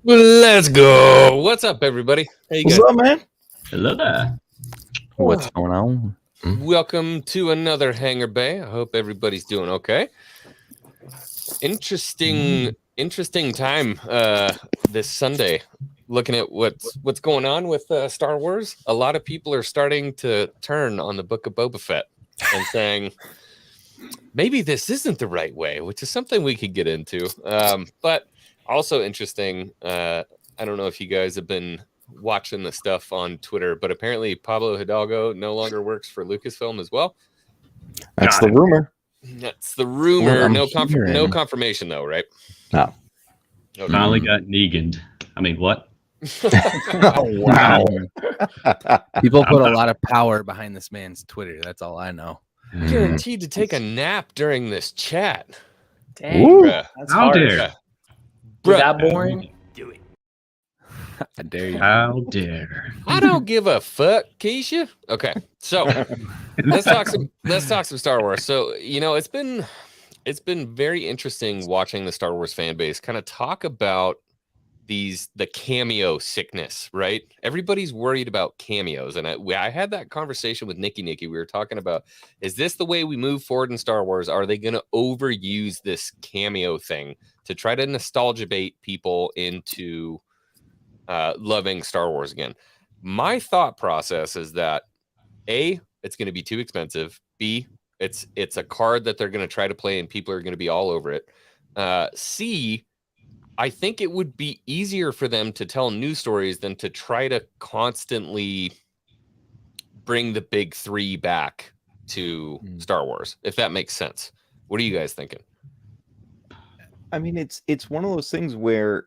Let's go. What's up, everybody? How you What's guys? up, man? Hello there. What's going on? Welcome to another Hangar Bay. I hope everybody's doing okay. Interesting time this Sunday. Looking at what's going on with Star Wars. A lot of people are starting to turn on the Book of Boba Fett and saying maybe this isn't the right way, which is something we could get into. But also interesting. I don't know if you guys have been watching the stuff on Twitter, but apparently Pablo Hidalgo no longer works for Lucasfilm as well. That's the rumor. That's the rumor. No confirmation though, right? No. Okay. Finally got Negan'd. I mean, what? Oh, wow. People put a lot of power behind this man's Twitter. That's all I know. Guaranteed to take a nap during this chat. Dang, Ooh. Bruh. that's How hard. dare? Is Bruh. that boring? Do it. I dare you. How dare? I don't give a fuck, Keisha. Okay, so let's talk some Star Wars. So it's been very interesting watching the Star Wars fan base kind of talk about the cameo sickness, right? Everybody's worried about cameos, and I had that conversation with Nikki. We were talking about, is this the way we move forward in Star Wars? Are they going to overuse this cameo thing to try to nostalgia bait people into loving Star Wars again? My thought process is that A, it's going to be too expensive. B, it's a card that they're going to try to play and people are going to be all over it. C, I think it would be easier for them to tell news stories than to try to constantly bring the big three back to Star Wars, if that makes sense. What are you guys thinking? I mean, it's one of those things where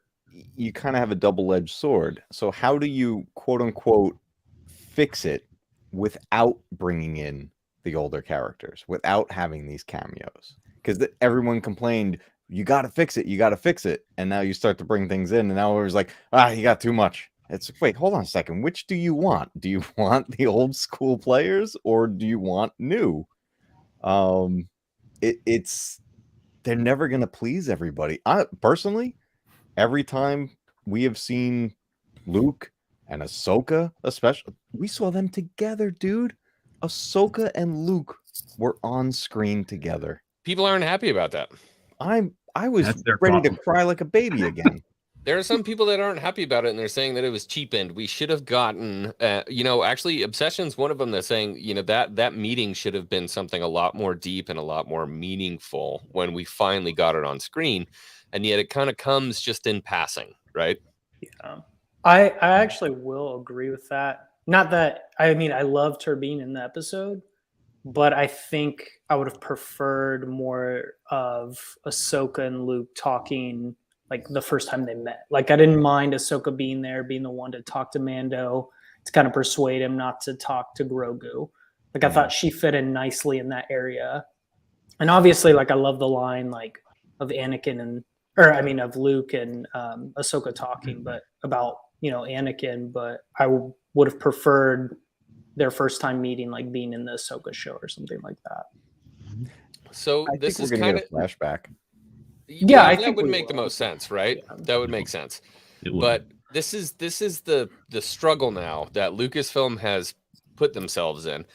you kind of have a double-edged sword. So how do you, quote unquote, fix it without bringing in the older characters, without having these cameos? Because everyone complained, you got to fix it. And now you start to bring things in, and now everyone's like, you got too much. It's, wait, hold on a second. Which do you want? Do you want the old school players, or do you want new? It's they're never going to please everybody. I personally, every time we have seen Luke and Ahsoka, especially, we saw them together, dude. Ahsoka and Luke were on screen together. People aren't happy about that. I was That's their ready problem. to cry like a baby again. There are some people that aren't happy about it, and they're saying that it was cheapened. We should have gotten, actually, Obsession's one of them that's saying, that meeting should have been something a lot more deep and a lot more meaningful when we finally got it on screen, and yet it kind of comes just in passing, right? Yeah. I actually will agree with that. Not that, I mean, I loved her being in the episode, but I think I would have preferred more of Ahsoka and Luke talking like the first time they met. Like, I didn't mind Ahsoka being there, being the one to talk to Mando, to kind of persuade him not to talk to Grogu. Like, I thought she fit in nicely in that area. And obviously, like, I love the line, like, of of Luke and Ahsoka talking, but about, Anakin, but I would have preferred their first time meeting, like being in the Ahsoka show or something like that. So I this think is we're gonna kind of get a flashback. Yeah, I that think would we make the will. most sense, right? Yeah. That would make sense. It would. But this is the struggle now that Lucasfilm has put themselves in.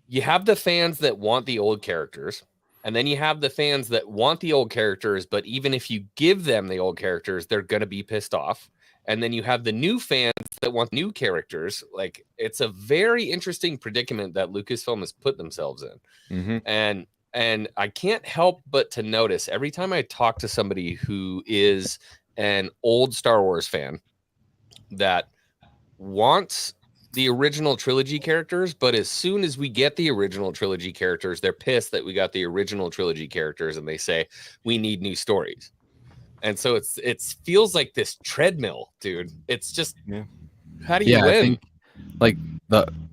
You have the fans that want the old characters, and then you have the fans that want the old characters, but even if you give them the old characters, they're going to be pissed off. And then you have the new fans that want new characters. Like, it's a very interesting predicament that Lucasfilm has put themselves in. Mm-hmm. And I can't help but to notice every time I talk to somebody who is an old Star Wars fan that wants the original trilogy characters, but as soon as we get the original trilogy characters, they're pissed that we got the original trilogy characters, and they say we need new stories. And so it feels like this treadmill, dude. It's just, how do you win? I think, like,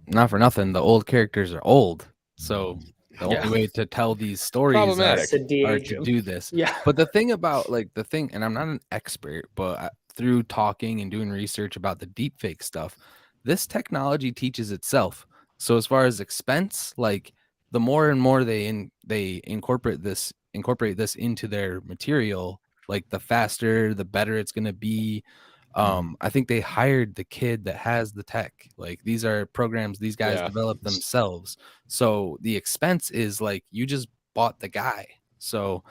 not for nothing, the old characters are old, so the only way to tell these stories Problematic. are to do this. Yeah. But the thing about, and I'm not an expert, but through talking and doing research about the deepfake stuff, this technology teaches itself. So as far as expense, like, the more and more they incorporate this into their material, like, the faster, the better it's going to be. I think they hired the kid that has the tech. Like these are programs these guys Yeah. develop themselves. So the expense is like you just bought the guy. So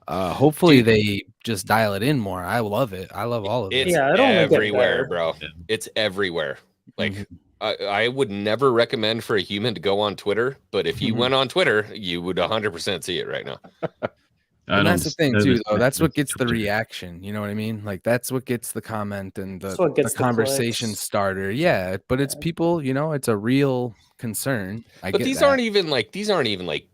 hopefully Dude. they just dial it in more. I love it. I love all of it. It's Yeah, it only gets everywhere, better. bro. Yeah. It's everywhere. Like Mhm. I would never recommend for a human to go on Twitter, but if you Mhm. went on Twitter, you would 100% see it right now. And that's the thing too, though. That's what gets the Twitter. reaction. You know what I mean? Like that's what gets the comment and That's the what gets the conversation clicks. starter. Yeah, but it's Yeah. people. You know, it's a real concern. I But get these that. aren't even like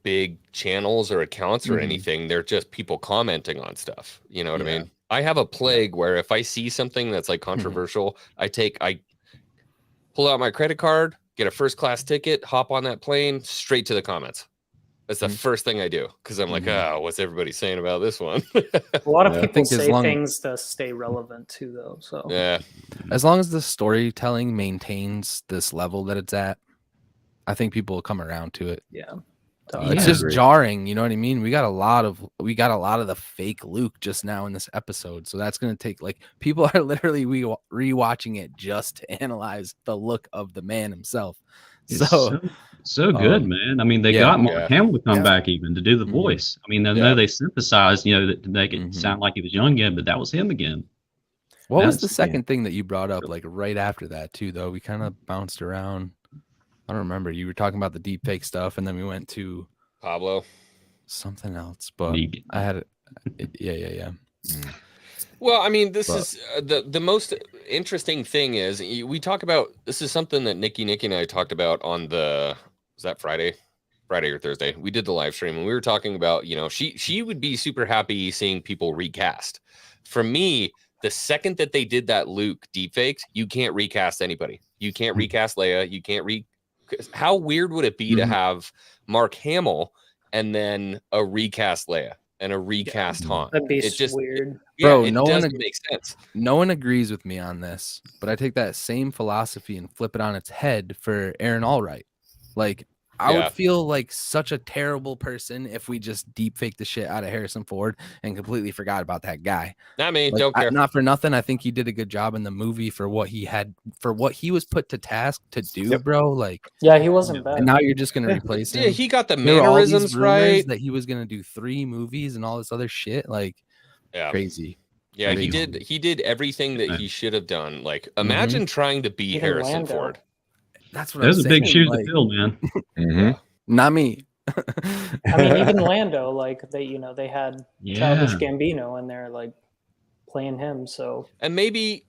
big channels or accounts or Mhm. anything. They're just people commenting on stuff. You know what I Yeah. mean? I have a plague where if I see something that's like controversial, I pull out my credit card, get a first class ticket, hop on that plane, straight to the comments. That's the Mhm. first thing I do because I'm like, Mhm. oh, what's everybody saying about this one? A lot of Yeah. I people think as say long- things to stay relevant too, though. So Yeah. As long as the storytelling maintains this level that it's at, I think people will come around to it. yeah, It's I just agree. jarring, you know what I mean? We got a lot of the fake Luke just now in this episode, so that's gonna take like people are literally rewatching it just to analyze the look of the man himself. It's So so good, um, man. I mean, they yeah. got Mark Yeah. Hamill to come Yeah. back even to do the Mhm. voice. I mean, I Yeah. know they synthesized, that to make it Mhm. sound like he was young again, but that was him again. What was That's- the second thing that you brought up like right after that too? Though we kind of bounced around. I don't remember. You were talking about the deepfake stuff, and then we went to Pablo. something else. But Negan. I had it. Yeah. Well, I mean, this But- is the most interesting thing is we talk about this is something that Nikki and I talked about on was that Friday or Thursday? We did the live stream and we were talking about, she would be super happy seeing people recast. For me, the second that they did that Luke deepfakes, you can't recast anybody. You can't recast Leia. You can't how weird would it be to have Mark Hamill and then a recast Leia and a recast Han? that'd be It just weird. Bro, it no one doesn't make sense. No one agrees with me on this, but I take that same philosophy and flip it on its head for Aaron Allright. Like, I Yeah. would feel like such a terrible person if we just deep faked the shit out of Harrison Ford and completely forgot about that guy. I mean, Like, don't care. not for nothing. I think he did a good job in the movie for what he was put to task to do, Yep. bro. Like, Yeah, he wasn't bad. and now you're just gonna replace him. Yeah, he got the There were all these mannerisms rumors right. that he was gonna do 3 movies and all this other shit. Like, Yeah. crazy. Yeah, he Crazy. did everything that he should have done. Like, imagine trying to be Even Harrison Lando. Ford. That's what Those I'm are big saying, shoes like, to fill, man. Mhm. Not me. I mean, even Lando, like they had Childish Yeah. Gambino and they're like playing him. So And maybe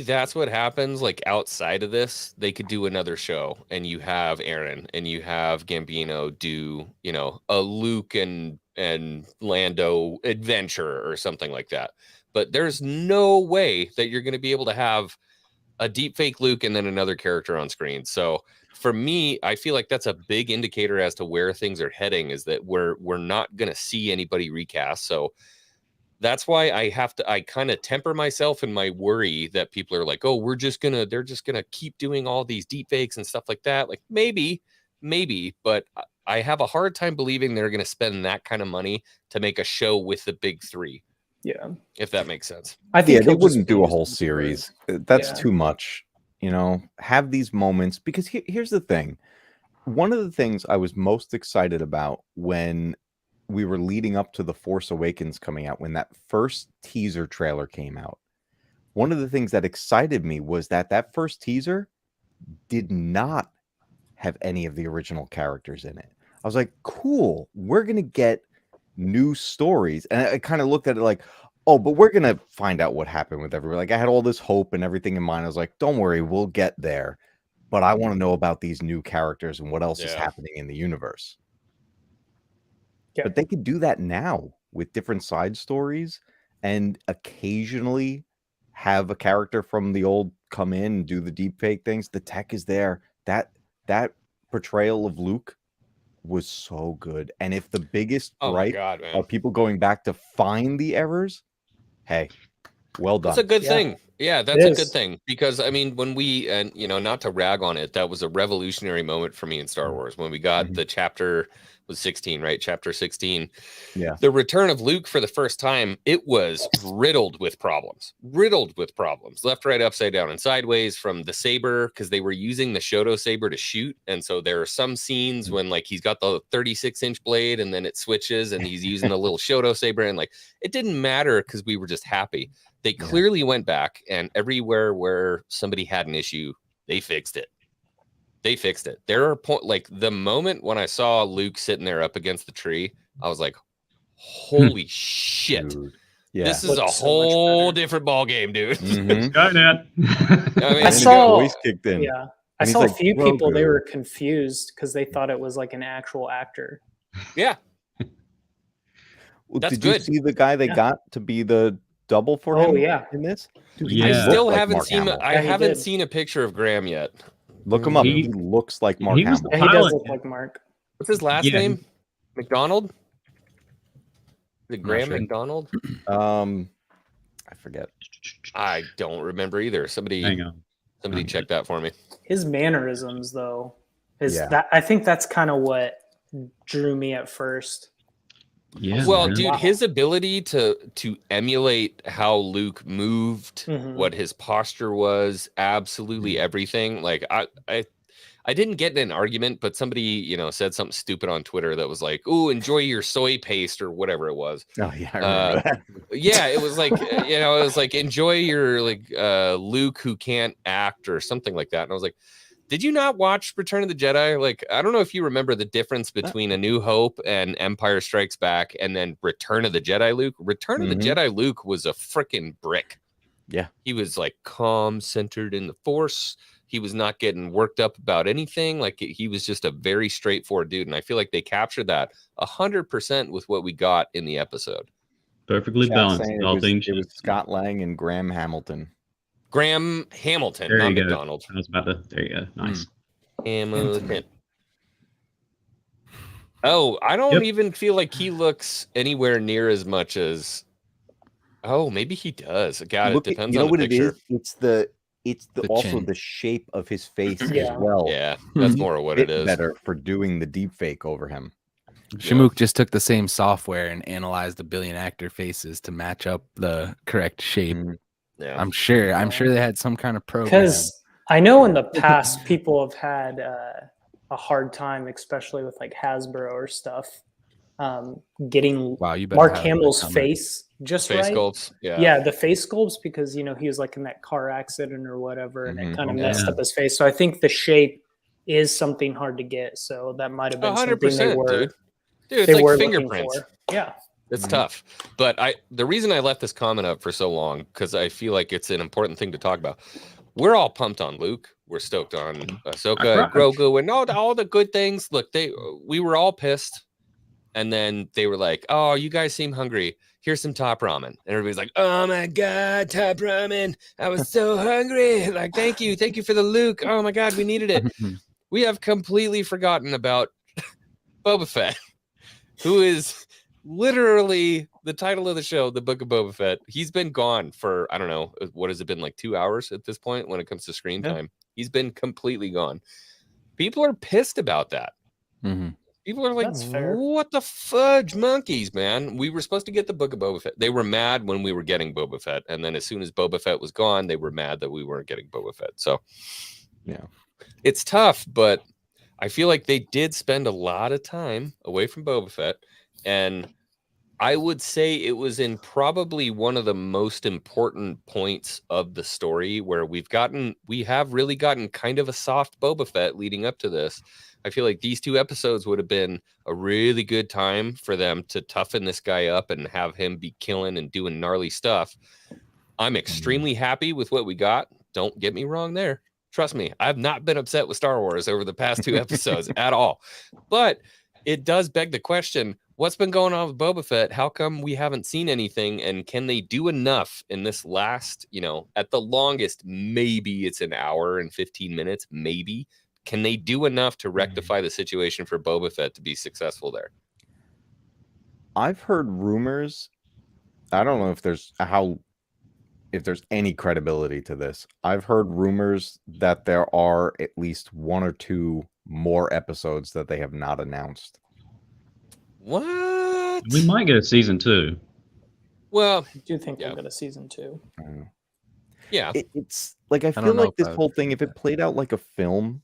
that's what happens. Like outside of this, they could do another show, and you have Aaron and you have Gambino do, a Luke and Lando adventure or something like that. But there's no way that you're going to be able to have a deep fake Luke and then another character on screen. So for me, I feel like that's a big indicator as to where things are heading, is that we're not going to see anybody recast. So that's why I kind of temper myself in my worry that people are like, oh, they're just gonna keep doing all these deep fakes and stuff like that. Like maybe, but I have a hard time believing they're gonna spend that kind of money to make a show with the big 3, yeah, if that makes sense. I think Yeah, they he'll just wouldn't be do a used whole for- series. That's Yeah. too much. Have these moments because here's the thing. One of the things I was most excited about when we were leading up to The Force Awakens coming out, when that first teaser trailer came out, one of the things that excited me was that first teaser did not have any of the original characters in it. I was like, cool, we're going to get new stories. And I kind of looked at it like, oh, but we're going to find out what happened with everybody. Like I had all this hope and everything in mind. I was like, don't worry, we'll get there. But I want to know about these new characters and what else is Yeah. happening in the universe. Yeah. But they could do that now with different side stories and occasionally have a character from the old come in and do the deep fake things. The tech is there. That portrayal of Luke was so good. And if the biggest Oh my gripe god, man. are people going back to find the errors, hey, well done. That's a good Yeah. thing. Yeah, that's a good is. thing because I mean, when we and not to rag on it, that was a revolutionary moment for me in Star Wars when we got the chapter was 16, right? Chapter 16. Yeah. The return of Luke for the first time, it was riddled with problems. Left, right, upside down, and sideways from the saber because they were using the Shoto saber to shoot, and so there are some scenes when like he's got the 36-inch blade and then it switches and he's using the little Shoto saber and like it didn't matter because we were just happy. They clearly went back and everywhere where somebody had an issue, they fixed it. There are like the moment when I saw Luke sitting there up against the tree, I was like, holy shit. Dude. Yeah. This is Looks a so much whole better. different ball game, dude. Mhm. Skynet. I mean, I And saw- his voice kicked in. Yeah. I And he's saw like, a few people, they "Grogu." were confused because they thought it was like an actual actor. yeah. Well, That's did you good. see the guy they Yeah. got to be the double for Oh, him yeah. in this? Dude, Yeah. I looked still like haven't Mark seen Hamill. I Yeah, he haven't did. seen a picture of Graham yet. Look him up. He- He looks like Mark he was Hamill. the Yeah, he does Pilot. look like Mark. What's his last Yeah. name? McDonald? Is it Graham sure. McDonald? I forget. I don't remember either. Somebody Hang on. check that for me. His mannerisms, though, Yeah. that I think that's kind of what drew me at first. Yeah. Well, man. dude, Wow. his ability to emulate how Luke moved, Mhm. what his posture was, absolutely everything. Like I didn't get in an argument, but somebody, said something stupid on Twitter that was like, "Ooh, enjoy your soy paste" or whatever it was. Oh yeah, I remember that. Yeah, it was like, it was like enjoy your like Luke who can't act or something like that. And I was like, did you not watch Return of the Jedi? Like, I don't know if you remember the difference between A New Hope and Empire Strikes Back and then Return of the Jedi Luke. Return of the Jedi Luke was a freaking brick. Yeah. He was like calm, centered in the Force. He was not getting worked up about anything. Like he was just a very straightforward dude. And I feel like they captured that 100% with what we got in the episode. Perfectly Chat's balanced. saying All it things. was Scott Lang and Graham Hamilton. Graham Hamilton, There not you go. McDonald. I was about to. There you go. Nice. Hamilton. Oh, I don't Yep. even feel like he looks anywhere near as much as. Oh, maybe he does. God, Look it at, depends you know on the what picture. it is? It's the The also chin. the shape of his face Yeah. as well. Yeah, that's more of what it Fit is. better for doing the deep fake over him. Shamook just took the same software and analyzed a billion actor faces to match up the correct shape. Mhm. Yeah. I'm sure they had some kind of program. Because I know in the past people have had a hard time, especially with like Hasbro or stuff, getting Wow, you better Mark have that Hamill's comment. face just Face right. sculpts. Yeah. Yeah, the face sculpts because he was like in that car accident or whatever, and Mhm. it kind of Yeah. messed up his face. So I think the shape is something hard to get. So that might have been something they 100%, were dude. Dude, it's they like were looking fingerprints. for. Yeah, It's tough. But the reason I left this comment up for so long, because I feel like it's an important thing to talk about. We're all pumped on Luke. We're stoked on Ahsoka and Grogu and all the good things. Look, we were all pissed. And then they were like, "Oh, you guys seem hungry. Here's some top ramen." And everybody's like, "Oh my God, top ramen. I was so hungry. Like, thank you for the Luke. Oh my God, we needed it." We have completely forgotten about Boba Fett, who is literally the title of the show, The Book of Boba Fett. He's been gone for, I don't know, what has it been, like 2 hours at this point when it comes to screen time? He's been completely gone. People are pissed about that. Mhm. People are like, That's fair. what the fudge monkeys, man? We were supposed to get the Book of Boba Fett. They were mad when we were getting Boba Fett. And then as soon as Boba Fett was gone, they were mad that we weren't getting Boba Fett. So, Yeah. it's tough, but I feel like they did spend a lot of time away from Boba Fett. And I would say it was in probably one of the most important points of the story where we have really gotten kind of a soft Boba Fett leading up to this. I feel like these 2 episodes would have been a really good time for them to toughen this guy up and have him be killing and doing gnarly stuff. I'm extremely happy with what we got. Don't get me wrong there. Trust me, I've not been upset with Star Wars over the past 2 episodes at all. But it does beg the question, what's been going on with Boba Fett? How come we haven't seen anything? And can they do enough in this last, at the longest, maybe it's an hour and 15 minutes, maybe. Can they do enough to rectify the situation for Boba Fett to be successful there? I've heard rumors. I don't know if there's how if there's any credibility to this. I've heard rumors that there are at least 1 or 2 more episodes that they have not announced. What? We might get a season 2. Well, I do think Yeah. we'll get a season 2. yeah. It's like I don't feel know like if this I would whole thing, if it played out like a film,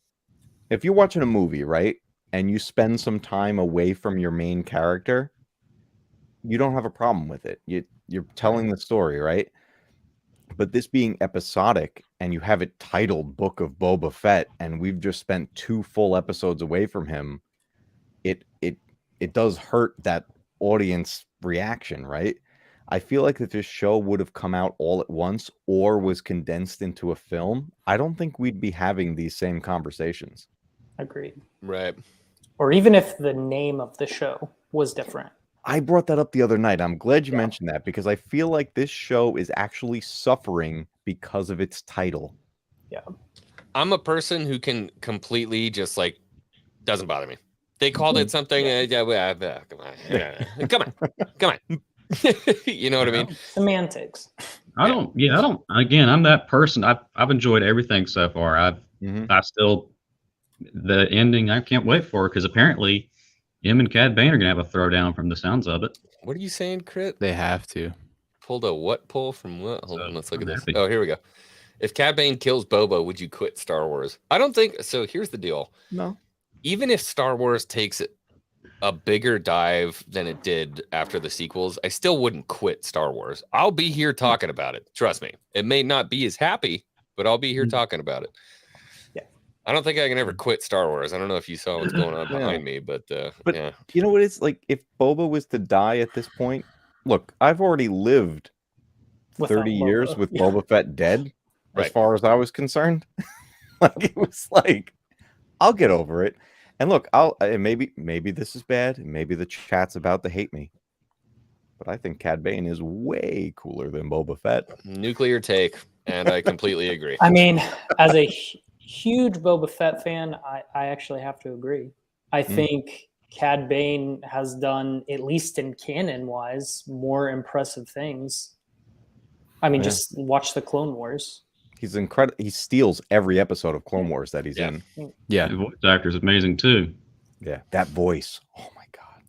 if you're watching a movie, right, and you spend some time away from your main character, you don't have a problem with it. You're telling the story, right? But this being episodic and you have it titled Book of Boba Fett, and we've just spent 2 full episodes away from him, it does hurt that audience reaction, right? I feel like if this show would have come out all at once or was condensed into a film, I don't think we'd be having these same conversations. Agreed. Right. Or even if the name of the show was different. I brought that up the other night. I'm glad you mentioned that because I feel like this show is actually suffering because of its title. I'm a person who can completely just like doesn't bother me. They called it something. Come on. You know what I mean? Semantics. I don't. Again, I'm that person. I've enjoyed everything so far. I still the ending. I can't wait for because apparently, him and Cad Bane are gonna have a throwdown from the sounds of it. What are you saying, Crit? They have to. Pulled a what pull from what? Hold on, let's look at I'm this. happy. Oh, here we go. If Cad Bane kills Boba, would you quit Star Wars? I don't think so. Here's the deal. No. Even if Star Wars takes a bigger dive than it did after the sequels, I still wouldn't quit Star Wars. I'll be here talking about it. Trust me. It may not be as happy, but I'll be here talking about it. Yeah. I don't think I can ever quit Star Wars. I don't know if you saw what's going on Yeah. behind me, but yeah. You know what it's like? If Boba was to die at this point, look, I've already lived Without 30 years Boba. with Yeah. Boba Fett dead, as Right. far as I was concerned. Like it was like, I'll get over it. And look, maybe this is bad. Maybe the chat's about to hate me. But I think Cad Bane is way cooler than Boba Fett. Nuclear take, and I completely agree. I mean, as a huge Boba Fett fan, I actually have to agree. I think Cad Bane has done, at least in canon wise, more impressive things. I mean, just watch the Clone Wars. He's incredible. He steals every episode of Clone Wars that he's in. Yeah. The voice actor is amazing too. Yeah, that voice. Oh my god.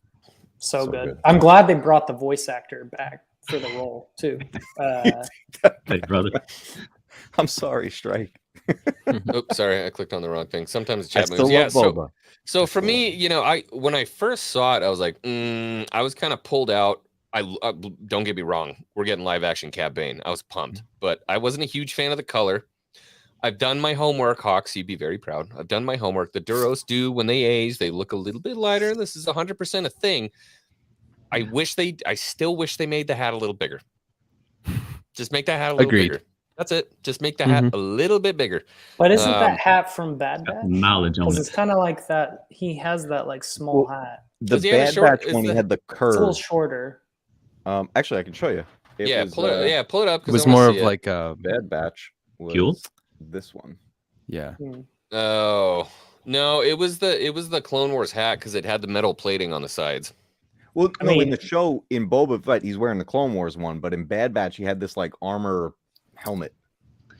So So good. good. I'm glad they brought the voice actor back for the role too. Hey, brother. I'm sorry, Strike. Oops, sorry, I clicked on the wrong thing. Sometimes the I chat still moves. Yeah, love Boba. so for me, you know, when I first saw it, I was like, I was kind of pulled out. Don't get me wrong, we're getting live action Cad Bane. I was pumped, but I wasn't a huge fan of the color. I've done my homework, Hawks. You'd be very proud. I've done my homework. The Duros do when they age, they look a little bit lighter. This is 100% a thing. I still wish they made the hat a little bigger. Just make that hat a little Agreed. bigger. That's it. Just make the hat a little bit bigger. But isn't that hat from Bad Batch? Knowledge on Because it. it's kind of like that. He has that like small hat. The Does he have a Bad short- Batch is when he the- had the It's a little curve. shorter. Actually, I can show you. It was, Pull it up. It 'cause was I wanna more see of it. like a Bad Batch was Fuel? this one. yeah. Oh no, it was the Clone Wars hat because it had the metal plating on the sides. Well, I no, in mean- the show in Boba Fett, he's wearing the Clone Wars one, but in Bad Batch, he had this like armor helmet.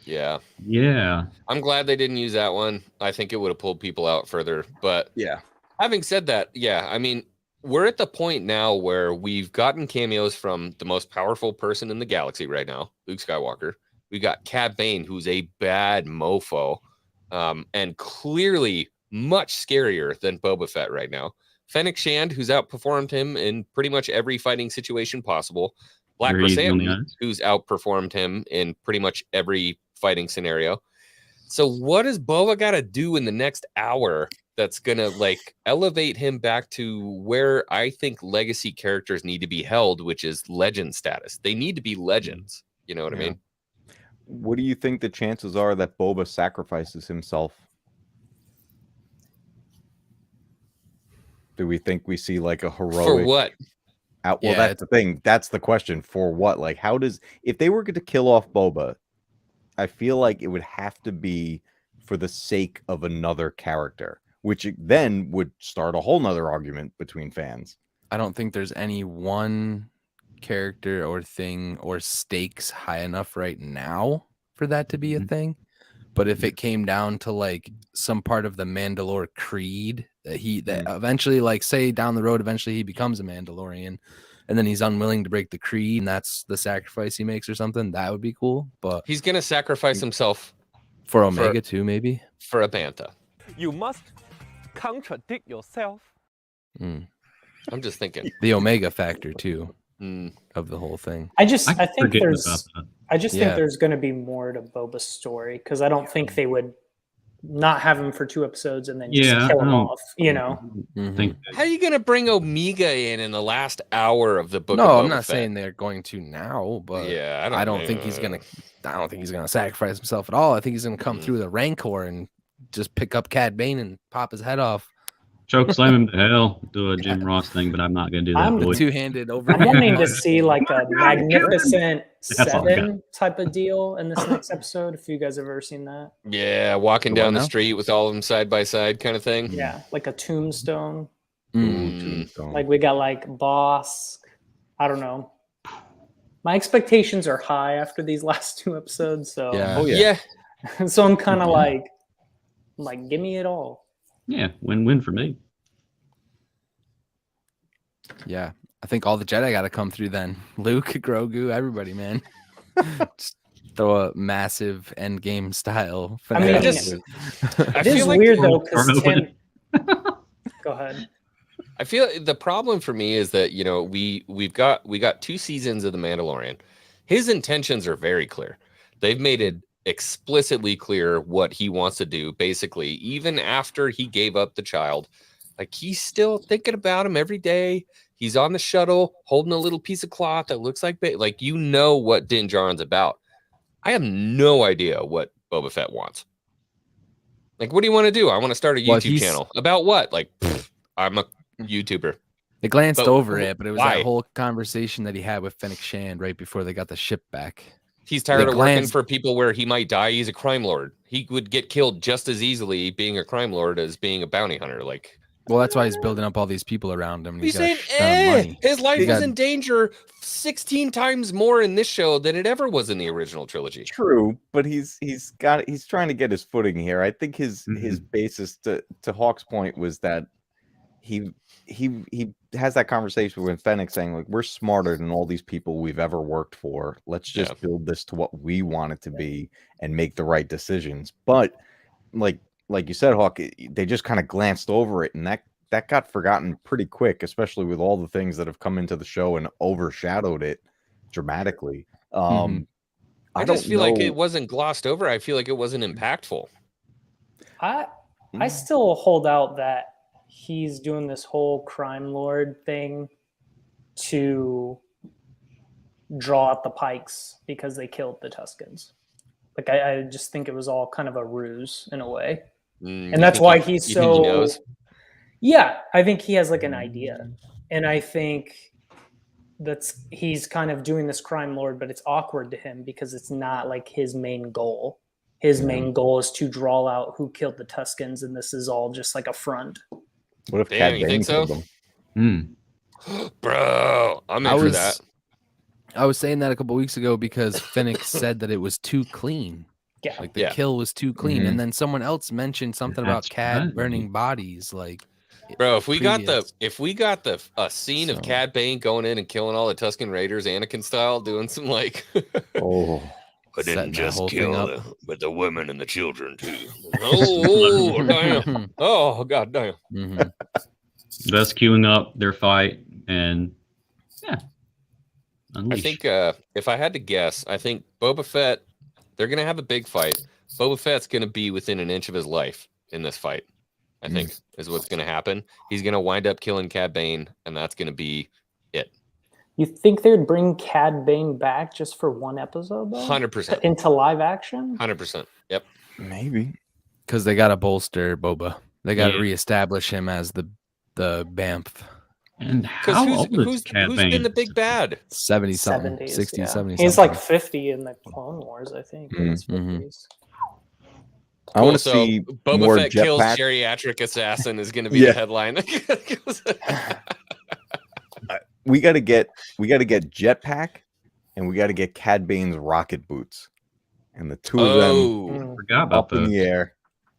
Yeah, Yeah. I'm glad they didn't use that one. I think it would have pulled people out further. But Yeah. having said that, yeah, I mean, we're at the point now where we've gotten cameos from the most powerful person in the galaxy right now, Luke Skywalker. We got Cad Bane, who's a bad mofo, and clearly much scarier than Boba Fett right now. Fennec Shand, who's outperformed him in pretty much every fighting situation possible. Black Very easy on the Chrysanthemum, eyes. who's outperformed him in pretty much every fighting scenario. So what does Boba got to do in the next hour that's going to like elevate him back to where I think legacy characters need to be held, which is legend status? They need to be legends. You know what I Yeah. mean? What do you think the chances are that Boba sacrifices himself? Do we think we see like a heroic For what? out? Well, Yeah, that's the thing. That's the question. For what? Like, how does if they were going to kill off Boba? I feel like it would have to be for the sake of another character, which then would start a whole nother argument between fans. I don't think there's any one character or thing or stakes high enough right now for that to be a thing. But if it came down to like some part of the Mandalore creed that eventually, like, say down the road, eventually he becomes a Mandalorian, and then he's unwilling to break the creed, and that's the sacrifice he makes or something, that would be cool. But He's gonna sacrifice himself for Omega too, maybe. for a bantha. You must contradict yourself. I'm just thinking. The Omega factor too Mm. of the whole thing. I think forget there's about that. I just think there's going to be more to Boba's story because I don't think they would not have him for 2 episodes and then just kill him off. You know, Think How are you gonna bring Omega in the last hour of the book? No, of I'm Boba not Fett? saying they're going to now, but Yeah, I don't think he's gonna sacrifice himself at all. I think he's gonna come through the Rancor and just pick up Cad Bane and pop his head off. choke slam him to hell, do a Jim Ross thing, but I'm not going to do that. I'm The boy. two-handed over. I'm wanting to see like a Magnificent That's all I got. Seven type of deal in this next episode. If you guys have ever seen that, Yeah, walking The down what the now? street with all of them side by side, kind of thing. yeah, like a Tombstone. Mm. Like we got like Boss. I don't know. My expectations are high after these last 2 episodes, so Yeah. Oh, Yeah. so I'm kind of like, give me it all. Yeah, win-win for me. Yeah, I think all the Jedi got to come through then. Luke, Grogu, everybody, man. Just throw a massive endgame style. I mean, finale just- with- I It is feel like weird the- though because Or Tim. Go ahead. I feel the problem for me is that we got 2 seasons of The Mandalorian. His intentions are very clear. They've made it explicitly clear what he wants to do. Basically, even after he gave up the child, like he's still thinking about him every day. He's on the shuttle holding a little piece of cloth that looks like what Din Djarin's about. I have no idea what Boba Fett wants. Like, what do you want to do? I want to start a Well, YouTube channel about what? Like, I'm a YouTuber. They glanced But over it, but it was why? that whole conversation that he had with Fennec Shand right before they got the ship back. He's tired They of working glanced- for people where he might die. He's a crime lord. He would get killed just as easily being a crime lord as being a bounty hunter. Like, Well, that's why he's building up all these people around him. And he's got a saying, shit ton of money. his life He is got- in danger 16 times more in this show than it ever was in the original trilogy. True, but he's trying to get his footing here. I think his basis to Hawk's point was that he has that conversation with Fennec saying, like, we're smarter than all these people we've ever worked for. Let's just build this to what we want it to be and make the right decisions. But like you said, Hawk, they just kind of glanced over it, and that got forgotten pretty quick, especially with all the things that have come into the show and overshadowed it dramatically. I I just don't feel like know- it wasn't glossed over. I feel like it wasn't impactful. I still hold out that he's doing this whole crime lord thing to draw out the Pikes because they killed the Tuskens. Like I just think it was all kind of a ruse in a way, and that's why he's you think he knows? Yeah, I think he has like an idea, and I think he's kind of doing this crime lord, but it's awkward to him because it's not like his main goal. His main goal is to draw out who killed the Tuskens, and this is all just like a front. What if Damn, Cad you Bane think so? killed him? Bro, I'm in for that. I was saying that a couple weeks ago because Fennec said that it was too clean. Yeah, Like the kill was too clean. Mhm. And then someone else mentioned something about That's Cad right. burning bodies. Like, Bro, if we got previous. a scene of So- Cad Bane going in and killing all the Tusken Raiders, Anakin style, doing some like, Oh, I Setting didn't that just whole thing kill up. but the women and the children too. Oh, damn! Oh, god damn! Mhm. Thus queuing up their fight, and I unleash. think if I had to guess, I think Boba Fett, they're gonna have a big fight. Boba Fett's gonna be within an inch of his life in this fight. I think is what's gonna happen. He's gonna wind up killing Cad Bane, and that's gonna be it. you think they'd bring Cad Bane back just for one episode, though? 100%. Into live action? 100%. Yep. maybe. Because they got to bolster Boba. They got to Yeah. reestablish him as the Bamf. And Because how old is who's Cad been Bane? the big bad? 70 something. 70s, 60, yeah. 70 He's something. like 50 in the Clone Wars, I think. in his Mhm. 50s. I want to So see Boba more Fett kills jetpack. geriatric assassin is going to be Yeah. the headline. we got to get Jetpack, and we got to get Cad Bane's rocket boots, and the two of them Mm, Forgot about up in those. the air.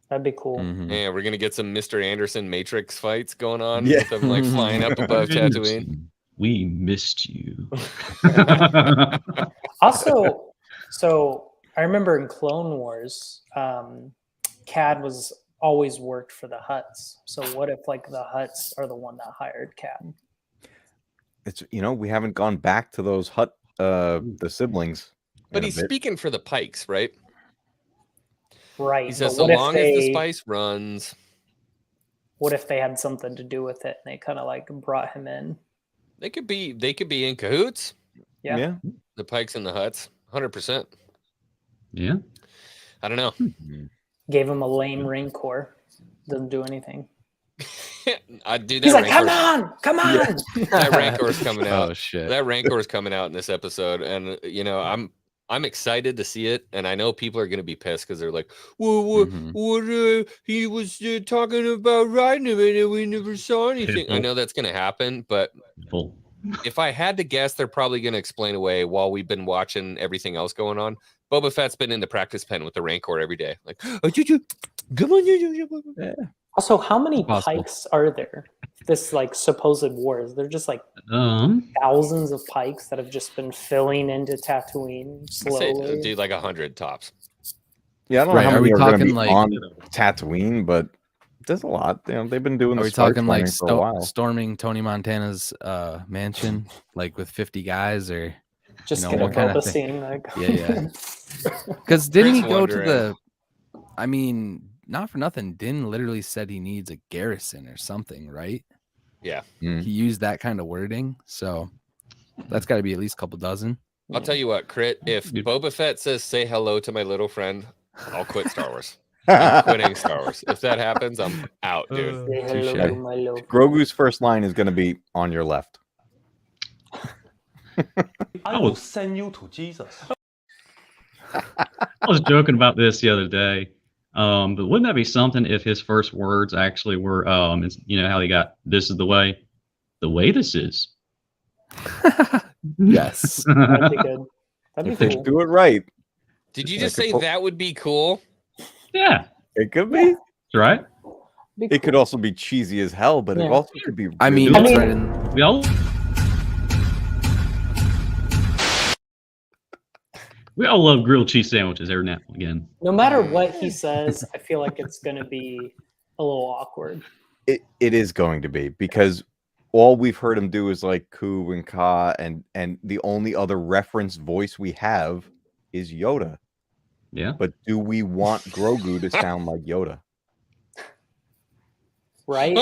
that'd be cool. Mhm. Yeah, we're gonna get some Mr. Anderson Matrix fights going on Yeah. with them like flying up above Tatooine. We missed you. Also, so I remember in Clone Wars, Cad was always worked for the Hutts. So what if like the Hutts are the one that hired Cad? It's we haven't gone back to those the siblings. But in a he's bit. speaking for the Pikes, right? Right. He says, but so what if long as the spice runs, What if they had something to do with it and they kind of like brought him in? they could be in cahoots. Yeah. The Pikes and the Hutts, 100%. Yeah. I don't know. Gave him a lame Rancor. Doesn't do anything. I'd do that. He's like, Rancor. come on. That Rancor's coming out. Oh shit. That Rancor's coming out in this episode, and I'm excited to see it. And I know people are going to be pissed because they're like, "Well, what he was talking about riding him, and we never saw anything." I know that's going to happen, but Full. if I had to guess, they're probably going to explain away while we've been watching everything else going on. Boba Fett's been in the practice pen with the Rancor every day. Like, come on, Also, how many Possible. Pikes are there? This like supposed wars. They're just like Um, thousands of Pikes that have just been filling into Tatooine slowly. do like 100 tops. Yeah, I don't Right, know how are we many are going to talking, be like- on Tatooine, but there's a lot. They've been doing Are the we sparks talking like running for a while. storming Tony Montana's mansion, like with 50 guys, or Just know, get a what kind of Boba thing? scene. Like, Yeah. Because didn't he Chris go to wondering. the? I mean, not for nothing. Din literally said he needs a garrison or something, right? Yeah. Mm. He used that kind of wording, so that's got to be at least a couple dozen. I'll tell you what, Crit, if Dude. Boba Fett says, say hello to my little friend, I'll quit Star Wars. I'm quitting Star Wars. If that happens, I'm out, dude. Say hello Touche. to my love. Grogu's first line is going to be on your left. I will send you to Jesus. I was joking about this the other day. But wouldn't that be something if his first words actually were, how he got, this is the way this is. Yes. That'd be good. That'd If be they cool. do it right, Did you That just could say pull- that would be cool? Yeah, it could be. that's right. Be It could cool. also be cheesy as hell, but Yeah. it also could be. I mean, really- it's mean- right in. We all love grilled cheese sandwiches every now and again. No matter what he says, I feel like it's going to be a little awkward. it is going to be, because all we've heard him do is like Ku and Ka, and the only other reference voice we have is Yoda. Yeah. But do we want Grogu to sound like Yoda? Right?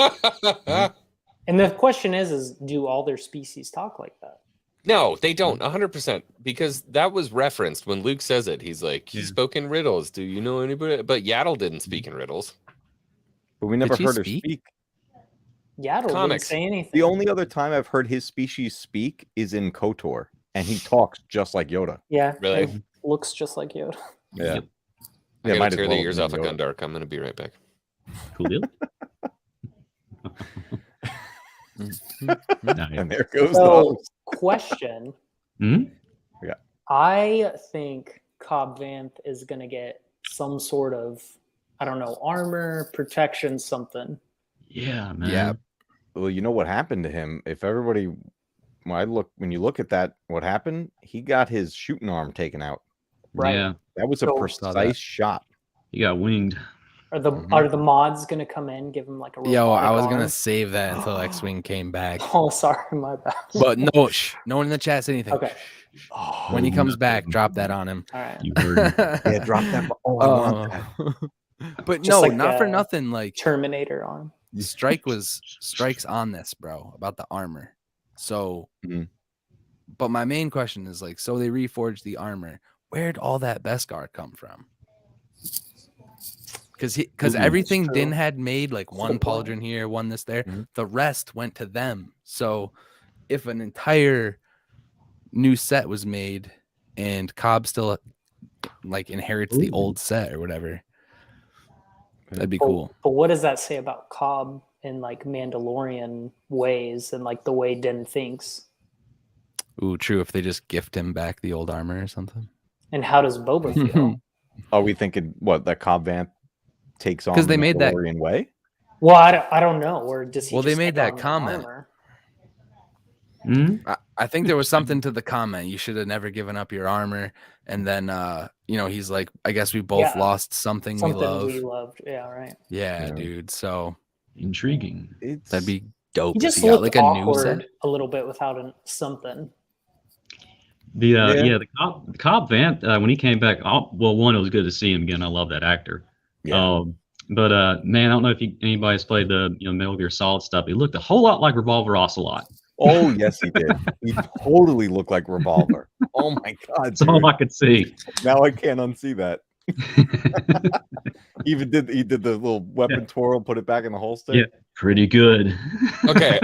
And the question is do all their species talk like that? No, they don't. 100%. Because that was referenced when Luke says it. He's like, he Yeah. spoke in riddles. Do you know anybody? But Yaddle didn't speak in riddles. But we never she heard her speak? speak. Yaddle didn't Comics. say anything. The only other time I've heard his species speak is in KOTOR, and he talks just like Yoda. Yeah. Really? it looks just like Yoda. Yeah. I Yeah, gotta might as tear well the ears have off of been Yoda. Gundark. I'm going to be right back. Cool deal. Nice. And there goes the So, host. question. Hmm? I think Cobb Vanth is going to get some sort of, I don't know, armor, protection, something. Yeah, man. Yeah. Well, you know what happened to him? If everybody, when you look at that, what happened? He got his shooting arm taken out. Right. Yeah. That was a So- precise shot. He got winged. Are the mods going to come in, give him like a Yo, I robotic was gonna arm? save that until X-Wing came back, Oh, sorry, my bad. but no, no one in the chat said anything. Okay. When he comes back, drop that on him. All right. You heard me. Yeah, drop that. Oh, I want that. But Just no, like not for the nothing. Like Terminator arm. Strike's on this, bro, about the armor. So, Mhm. but my main question is like, so they reforged the armor. Where'd all that Beskar come from? Because everything true. Din had made, like one good point. pauldron here, one this there, Mhm. the rest went to them. So if an entire new set was made and Cobb still like inherits the Ooh. old set or whatever, that'd be But- cool. But what does that say about Cobb in like Mandalorian ways and like the way Din thinks? Ooh, true. If they just gift him back the old armor or something. And how does Boba feel? Are we thinking what that Cobb Vanth takes on 'Cause the they made that- Mandalorian way? Well, I don't know. Or does he? Well, they just made take that on the comment. armor? I think there was something to the comment. You should have never given up your armor. And then, he's like, I guess we both Yeah. lost something we love. we loved. Yeah, right. Yeah, Yeah. dude. So Intriguing. that'd be dope. He if just got, looked like a new awkward set. a little bit without something. The Cobb Vanth when he came back. One, it was good to see him again. I love that actor. Yeah. But man, I don't know if anybody's played the Metal Gear Solid stuff. He looked a whole lot like Revolver Ocelot. Oh yes, he did. He totally looked like Revolver. Oh my god, That's all I could see. Now I can't unsee that. He did the little weapon twirl, put it back in the holster. Yeah, pretty good. Okay,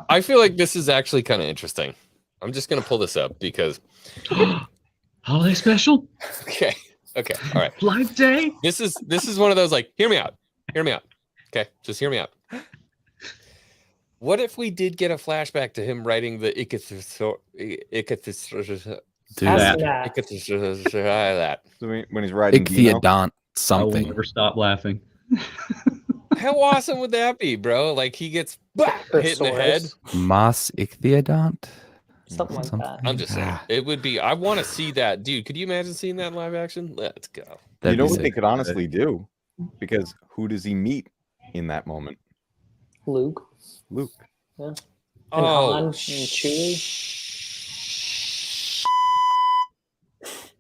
I feel like this is actually kind of interesting. I'm just gonna pull this up because Holiday special. okay, all right. Live day. This is one of those like, hear me out. Okay, just hear me out. What if we did get a flashback to him writing the that? So when he's riding Dino? Ichthyodont I will something. never stop laughing. How awesome would that be, bro? Like he gets hit in the head. Moss Ichthyodont? Something like that. I'm just saying, it would be. I want to see that, dude. Could you imagine seeing that in live action? Let's go. You know what they could honestly do? Because who does he meet in that moment? Luke. Yeah. And Han and Chewie.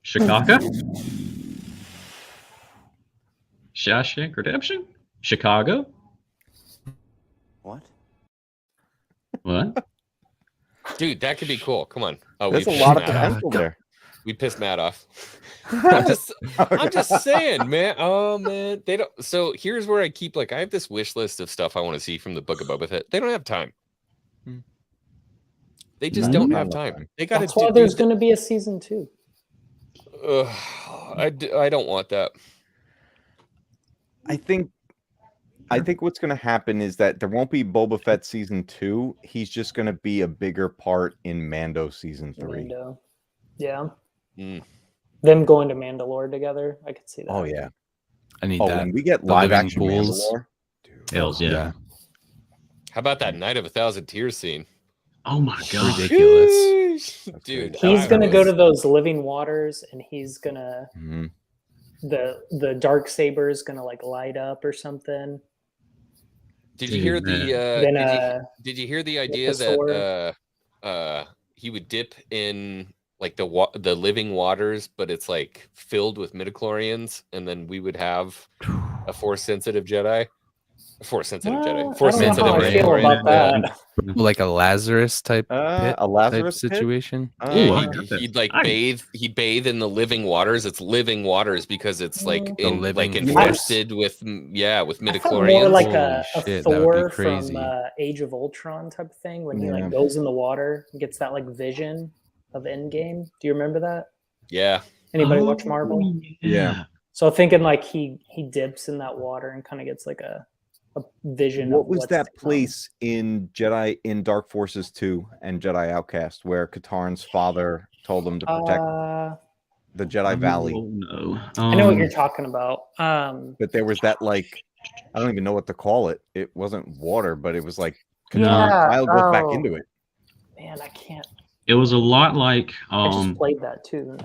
Chicago. Shawshank Redemption. Chicago. What? What? Dude, that could be cool. Come on. Oh, There's we a lot of pissed Matt off. potential there. We pissed Matt off. I'm just saying, man. Oh man, they don't. So here's where I keep I have this wish list of stuff I want to see from the Book of Boba Fett. They don't have time. They just don't have time. They got to. That's why there's going to be a season 2. I don't want that. I think what's going to happen is that there won't be Boba Fett season 2. He's just going to be a bigger part in Mando season 3. Mando. Yeah. Mm. Them going to Mandalore together. I could see that. Oh yeah. I need Oh, that. when we get The live living action pools. Mandalore, Hells yeah. How about that Night of 1,000 Tears scene? Oh my god. Ridiculous. Sheesh. Dude, He's going to go to those living waters, and he's going to Mhm. the dark saber is going to light up or something. Did you hear Then, did you hear the idea the that he would dip in the living waters, but it's filled with midichlorians, and then we would have a force sensitive Jedi? Force sensitive Jedi. Force I don't know sensitive how I feel about that. Like a Lazarus type pit A Lazarus type pit? situation. Ooh, I Yeah, got that. he'd bathe in the living waters. It's living waters because it's living infested with I felt more midichlorians. like Holy a shit, that would be Thor crazy. from Age of Ultron type of thing when he Yeah. goes in the water and gets that vision of Endgame. Do you remember that? Yeah. Anybody Oh, watch Marvel? Yeah. So thinking he dips in that water and kind of gets a vision. What of was what's that to come. place in Dark Forces 2 and Jedi Outcast where Katarn's father told him to protect the Jedi Valley? Oh no. I know what you're talking about. But there was that I don't even know what to call it. It wasn't water, but it was Katarn's Yeah, child goes back oh. into it. Man, I can't. It was a lot like I just played that too.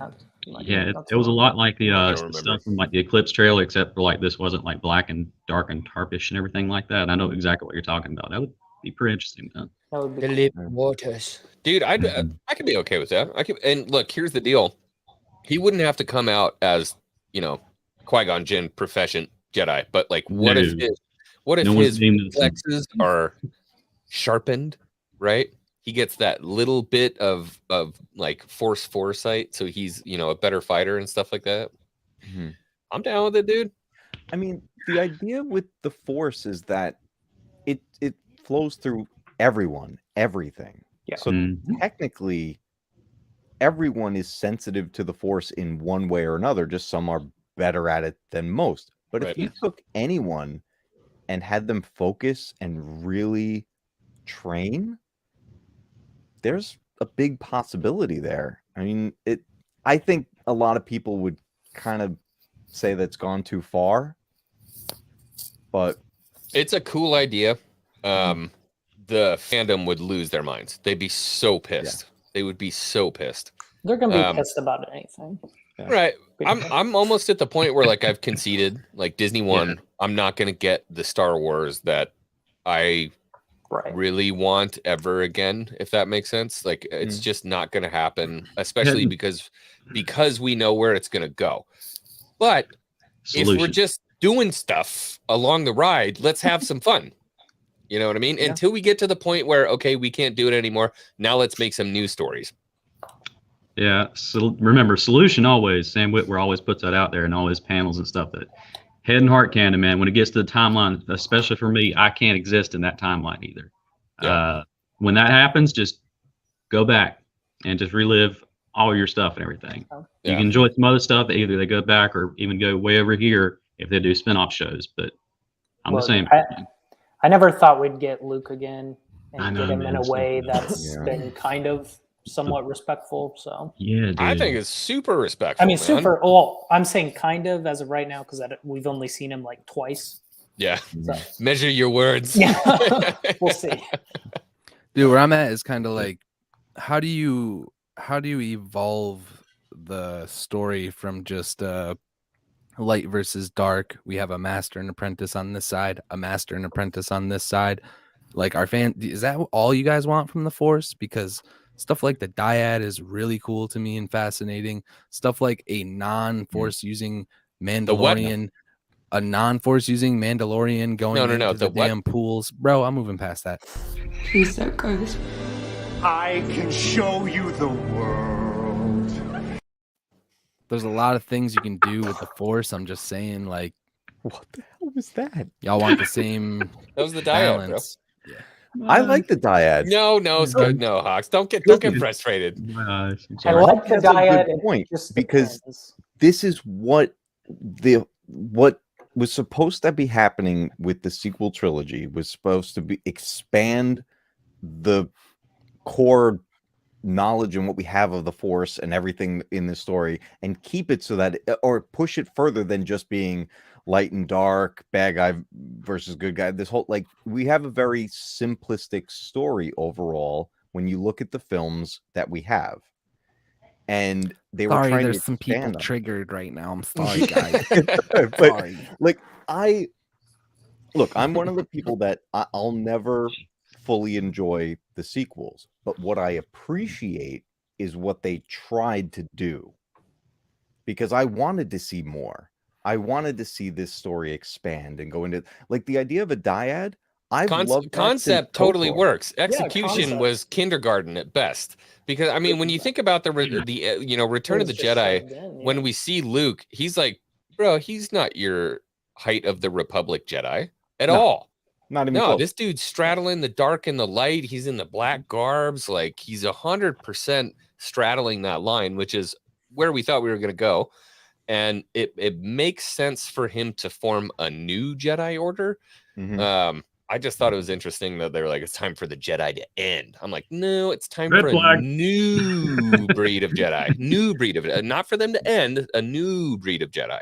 it was a lot like the remember. stuff from the Eclipse trailer, except for this wasn't black and dark and tarpish and everything like that. I know exactly what you're talking about. That would be pretty interesting, though. That would be The cool. living waters. Dude, I could be okay with that. And look, here's the deal. He wouldn't have to come out as, Qui-Gon Jinn proficient Jedi, but what if his reflexes are sharpened, right? He gets that little bit of force foresight, so he's a better fighter and stuff like that. Mhm. I'm down with it, dude. I mean, the idea with the Force is that it flows through everyone, everything. Yeah. So technically, everyone is sensitive to the Force in one way or another. Just some are better at it than most. But Right. if you took anyone and had them focus and really train, there's a big possibility there. I mean, I think a lot of people would kind of say that's gone too far, but it's a cool idea. The fandom would lose their minds. They'd be so pissed. They would be so pissed. They're gonna be pissed about anything. Yeah. Right. I'm almost at the point where like I've conceded, like Disney won. Yeah. I'm not gonna get the Star Wars that I really want ever again, if that makes sense. Like it's just not gonna happen, especially because we know where it's gonna go. But if we're just doing stuff along the ride, let's have some fun. You know what I mean? Yeah. Until we get to the point where, okay, we can't do it anymore. Now let's make some new stories. Yeah. So remember, solution always. Sam Witwer always puts that out there in all his panels and stuff. That head and heart canon, man. When it gets to the timeline, especially for me, I can't exist in that timeline either. Yeah. When that happens, just go back and just relive all your stuff and everything. Yeah. You can enjoy some other stuff. Either they go back or even go way over here if they do spin-off shows. But I'm the same. I never thought we'd get Luke again and I know, get him man, in a so way good. that's been kind of somewhat respectful. So Yeah, dude. I think it's super respectful. I mean, man. super. Well, I'm saying kind of as of right now because we've only seen him like twice. Yeah. So. Measure your words. Yeah, we'll see. Dude, where I'm at is kind of like, how do you evolve the story from just light versus dark? We have a master and apprentice on this side, a master and apprentice on this side. Like, is that all you guys want from the Force? Because stuff like the dyad is really cool to me and fascinating. Stuff like a non-Force using Mandalorian, a non-Force using Mandalorian going into the damn pools. Bro, I'm moving past that. Please don't go this way. I can show you the world. There's a lot of things you can do with the Force. I'm just saying, like, what the hell was that? Y'all want the same That was the dyad, balance. bro. Yeah. I like the dyad. No, no, Hawks. Don't get frustrated. I like the That's a dyad. good point, Just because depends. this is what was supposed to be happening with the sequel trilogy. Was supposed to be expand the core knowledge and what we have of the Force and everything in the story, and keep it so that, or push it further than just being light and dark, bad guy versus good guy. This whole, like, we have a very simplistic story overall when you look at the films that we have. And they were trying there's to some people expand on it. triggered right now. I'm sorry, guys. But Sorry. like, I'm one of the people that I'll never fully enjoy the sequels, but what I appreciate is what they tried to do, because I wanted to see more. I wanted to see this story expand and go into, like, the idea of a dyad. I've loved concept totally works. Execution concept. was kindergarten at best. Because I mean, when you think about the Return of the It was just Jedi, shoved in, when we see Luke, he's like, bro, he's not your Height of the Republic Jedi at all. Not even No, close. this dude's straddling the dark and the light. He's in the black garbs. Like, he's 100% straddling that line, which is where we thought we were going to go. And it makes sense for him to form a new Jedi Order. Mhm. I just thought it was interesting that they were like, it's time for the Jedi to end. I'm like, no, it's time Red for flag. a new breed of Jedi. New breed of not for them to end, a new breed of Jedi.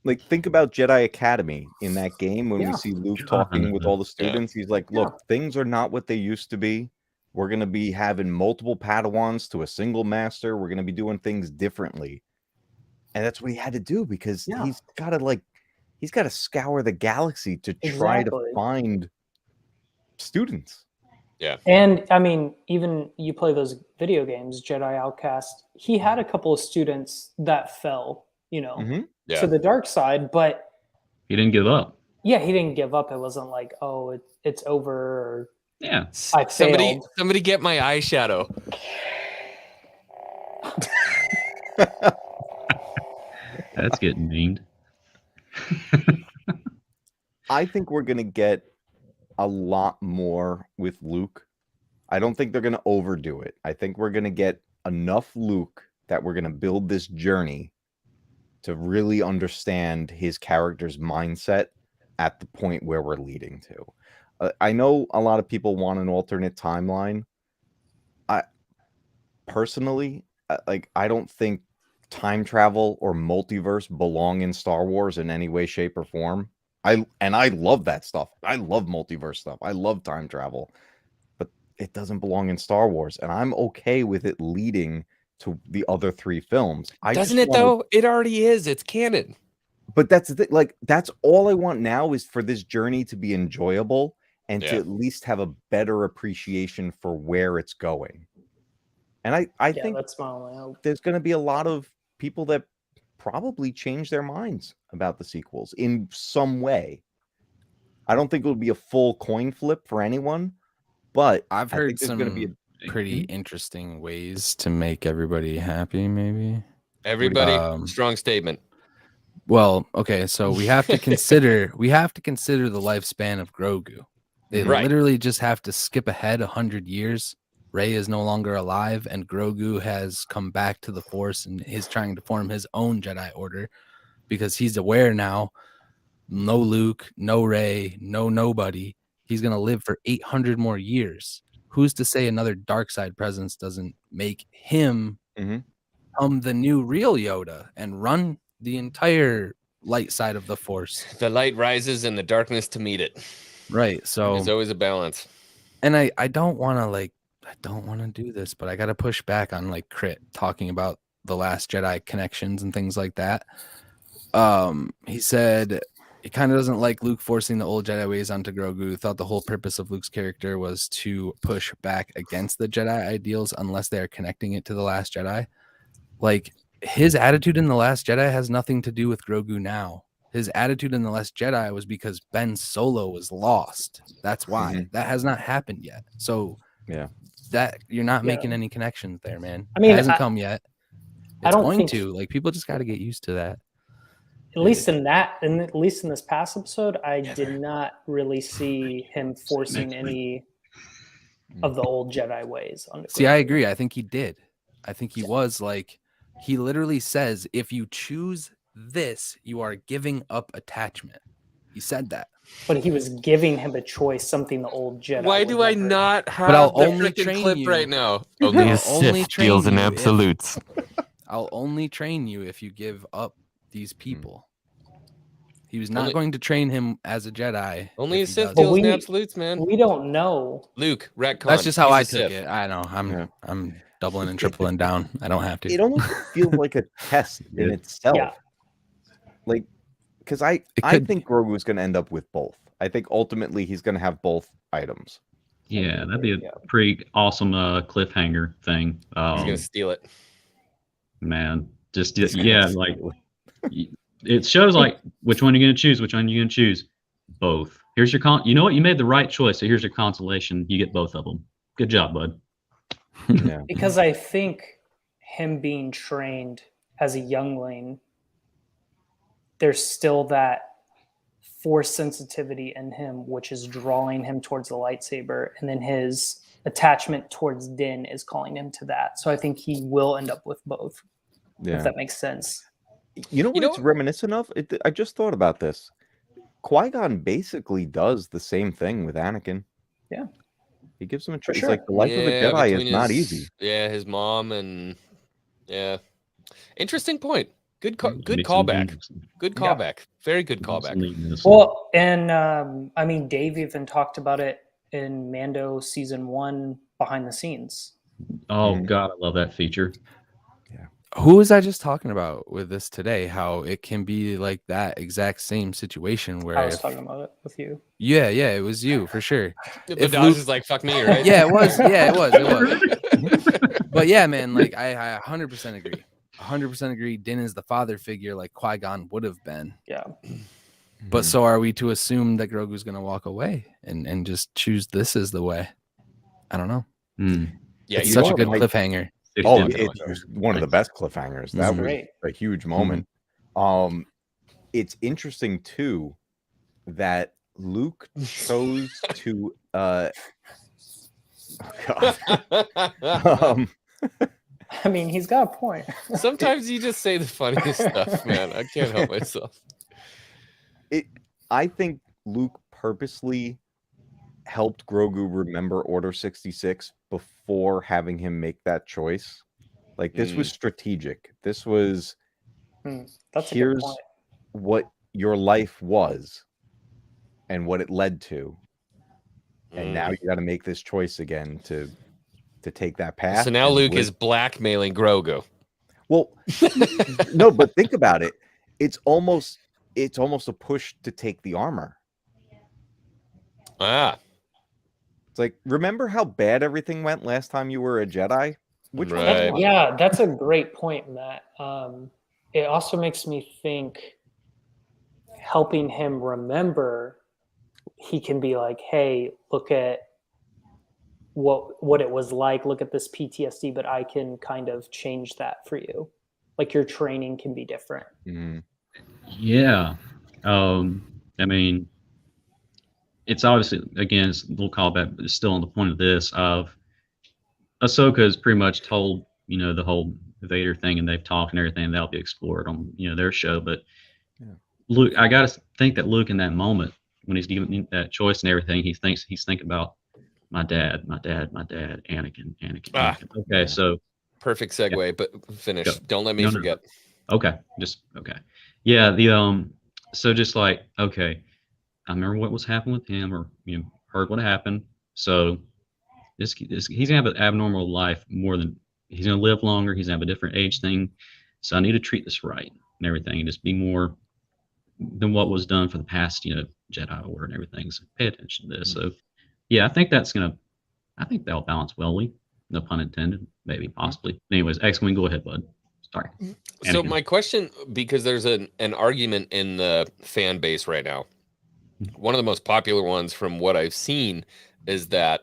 Like, think about Jedi Academy in that game when we Yeah. see Luke talking with all the students. He's like, look, things are not what they used to be. We're going to be having multiple Padawans to a single master. We're going to be doing things differently. And that's what he had to do, because he's got to scour the galaxy to try to find students. Yeah. And I mean, even you play those video games, Jedi Outcast, he had a couple of students that fell, to the dark side, but He didn't give up. yeah, he didn't give up. It wasn't like, oh, it's over, or Yeah. I failed. Somebody get my eyeshadow. That's getting mean. I think we're going to get a lot more with Luke. I don't think they're going to overdo it. I think we're going to get enough Luke that we're going to build this journey to really understand his character's mindset at the point where we're leading to. I know a lot of people want an alternate timeline. personally, like I don't think time travel or multiverse belong in Star Wars in any way, shape, or form. I love that stuff. I love multiverse stuff. I love time travel, but it doesn't belong in Star Wars, and I'm okay with it leading to the other 3 films. Doesn't it though? It already is. It's canon. But that's the thing. Like that's all I want now is for this journey to be enjoyable and to at least have a better appreciation for where it's going. And I think that's my only hope. There's going to be a lot of people that probably change their minds about the sequels in some way. I don't think it will be a full coin flip for anyone, but I've heard some going to be pretty interesting ways to make everybody happy. Maybe everybody strong statement. Well, okay, so we have to consider the lifespan of Grogu. They literally just have to skip ahead 100 years. Rey is no longer alive, and Grogu has come back to the Force and is trying to form his own Jedi Order because he's aware now. No Luke, no Rey, no nobody. He's gonna live for 800 more years. Who's to say another dark side presence doesn't make him become the new real Yoda and run the entire light side of the Force? The light rises and the darkness to meet it. Right. So there's always a balance. And I don't want to do this, but I got to push back on like Crit talking about the Last Jedi connections and things like that. He said he kind of doesn't like Luke forcing the old Jedi ways onto Grogu. Thought the whole purpose of Luke's character was to push back against the Jedi ideals unless they are connecting it to the Last Jedi. Like his attitude in the Last Jedi has nothing to do with Grogu now. His attitude in the Last Jedi was because Ben Solo was lost. That's why. That has not happened yet. So that you're not making any connections there, man. I mean, it hasn't come yet. It's going to. Like people just got to get used to that. At least in this past episode, I did not really see him forcing any of the old Jedi ways on. See, I agree. I think he did. I think he was like, he literally says, if you choose this, you are giving up attachment. He said that. But he was giving him a choice, something the old Jedi. Why do I not have the freaking clip right now? Only a Sith deals in absolutes. I'll only train you if you give up these people. He was not going to train him as a Jedi. Only a Sith deals in absolutes, man. We don't know. Luke, retcon. That's just how I took it. I know. I'm doubling and tripling down. I don't have to. It almost feels like a test in itself. Yeah. Like, because I think Grogu is going to end up with both. I think ultimately he's going to have both items. Yeah, that'd be a pretty awesome cliffhanger thing. He's going to steal it. Man, just like it shows like which one you're going to choose. Which one you're going to choose? Both. Here's your you know what? You made the right choice. So here's your consolation. You get both of them. Good job, bud. Yeah. Because I think him being trained as a youngling, there's still that force sensitivity in him, which is drawing him towards the lightsaber, and then his attachment towards Din is calling him to that. So I think he will end up with both. Yeah. If that makes sense. You know what it's reminiscent of? I just thought about this. Qui-Gon basically does the same thing with Anakin. Yeah. He gives him a choice. Sure. Like the life of a Jedi is not easy. Yeah, his mom and interesting point. Good callback. Good callback. Yeah. Very good callback. Well, and I mean, Dave even talked about it in Mando season 1 behind the scenes. Oh God, I love that feature. Yeah. Who was I just talking about with this today? How it can be like that exact same situation where I was talking about it with you. Yeah, it was you for sure. If Dodge is like, fuck me, right? Yeah, it was. Yeah, it was. But yeah, man, like I 100% agree. 100% agree. Din is the father figure like Qui-Gon would have been. Yeah. But so are we to assume that Grogu's going to walk away and just choose this as the way? I don't know. Yeah, it's such a good cliffhanger. Oh, it's one of the best cliffhangers. That was a huge moment. It's interesting too that Luke chose to I mean, he's got a point. Sometimes you just say the funniest stuff, man. I can't help myself. I think Luke purposely helped Grogu remember Order 66 before having him make that choice. Like, this was strategic. This was, That's a good here's point. what your life was and what it led to. And now you got to make this choice again to take that path. So now and Luke live- is blackmailing Grogu. Well, no, but think about it. It's almost a push to take the armor. Ah, It's like, remember how bad everything went last time you were a Jedi? Which one Right. was it? Yeah, that's a great point, Matt. It also makes me think helping him remember, he can be like, hey, look at what it was like. Look at this PTSD, but I can kind of change that for you. Like, your training can be different. Yeah. I mean, it's obviously, again, it's a little callback, but it's still on the point of this of Ahsoka has pretty much told, the whole Vader thing, and they've talked and everything, and that'll be explored on, their show. But Luke, I got to think that Luke in that moment, when he's given that choice and everything, he's thinking about my dad, Anakin. Okay, so perfect segue, but finish. Go. Don't let me No. forget. Okay, okay. Yeah, so just like, okay, I remember what was happening with him, or heard what happened. So he's gonna have an abnormal life more than he's gonna live longer. He's gonna have a different age thing. So I need to treat this right and everything, and just be more than what was done for the past, Jedi Order and everything. So pay attention to this. So yeah, I think that'll balance wellly. No pun intended. Maybe, possibly. Anyways, X-Wing, go ahead, bud. Sorry. So Anakin. my question, because there's an argument in the fan base right now. One of the most popular ones from what I've seen is that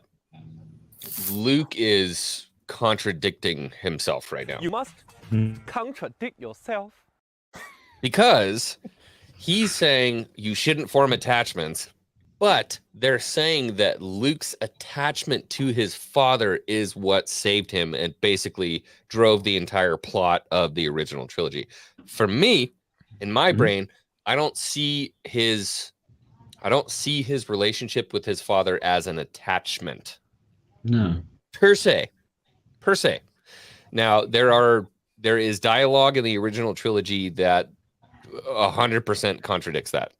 Luke is contradicting himself right now. You must contradict yourself. Because he's saying you shouldn't form attachments, but they're saying that Luke's attachment to his father is what saved him and basically drove the entire plot of the original trilogy. For me, in my brain, I don't see his relationship with his father as an attachment. No. Per se. Now, there is dialogue in the original trilogy that 100% contradicts that.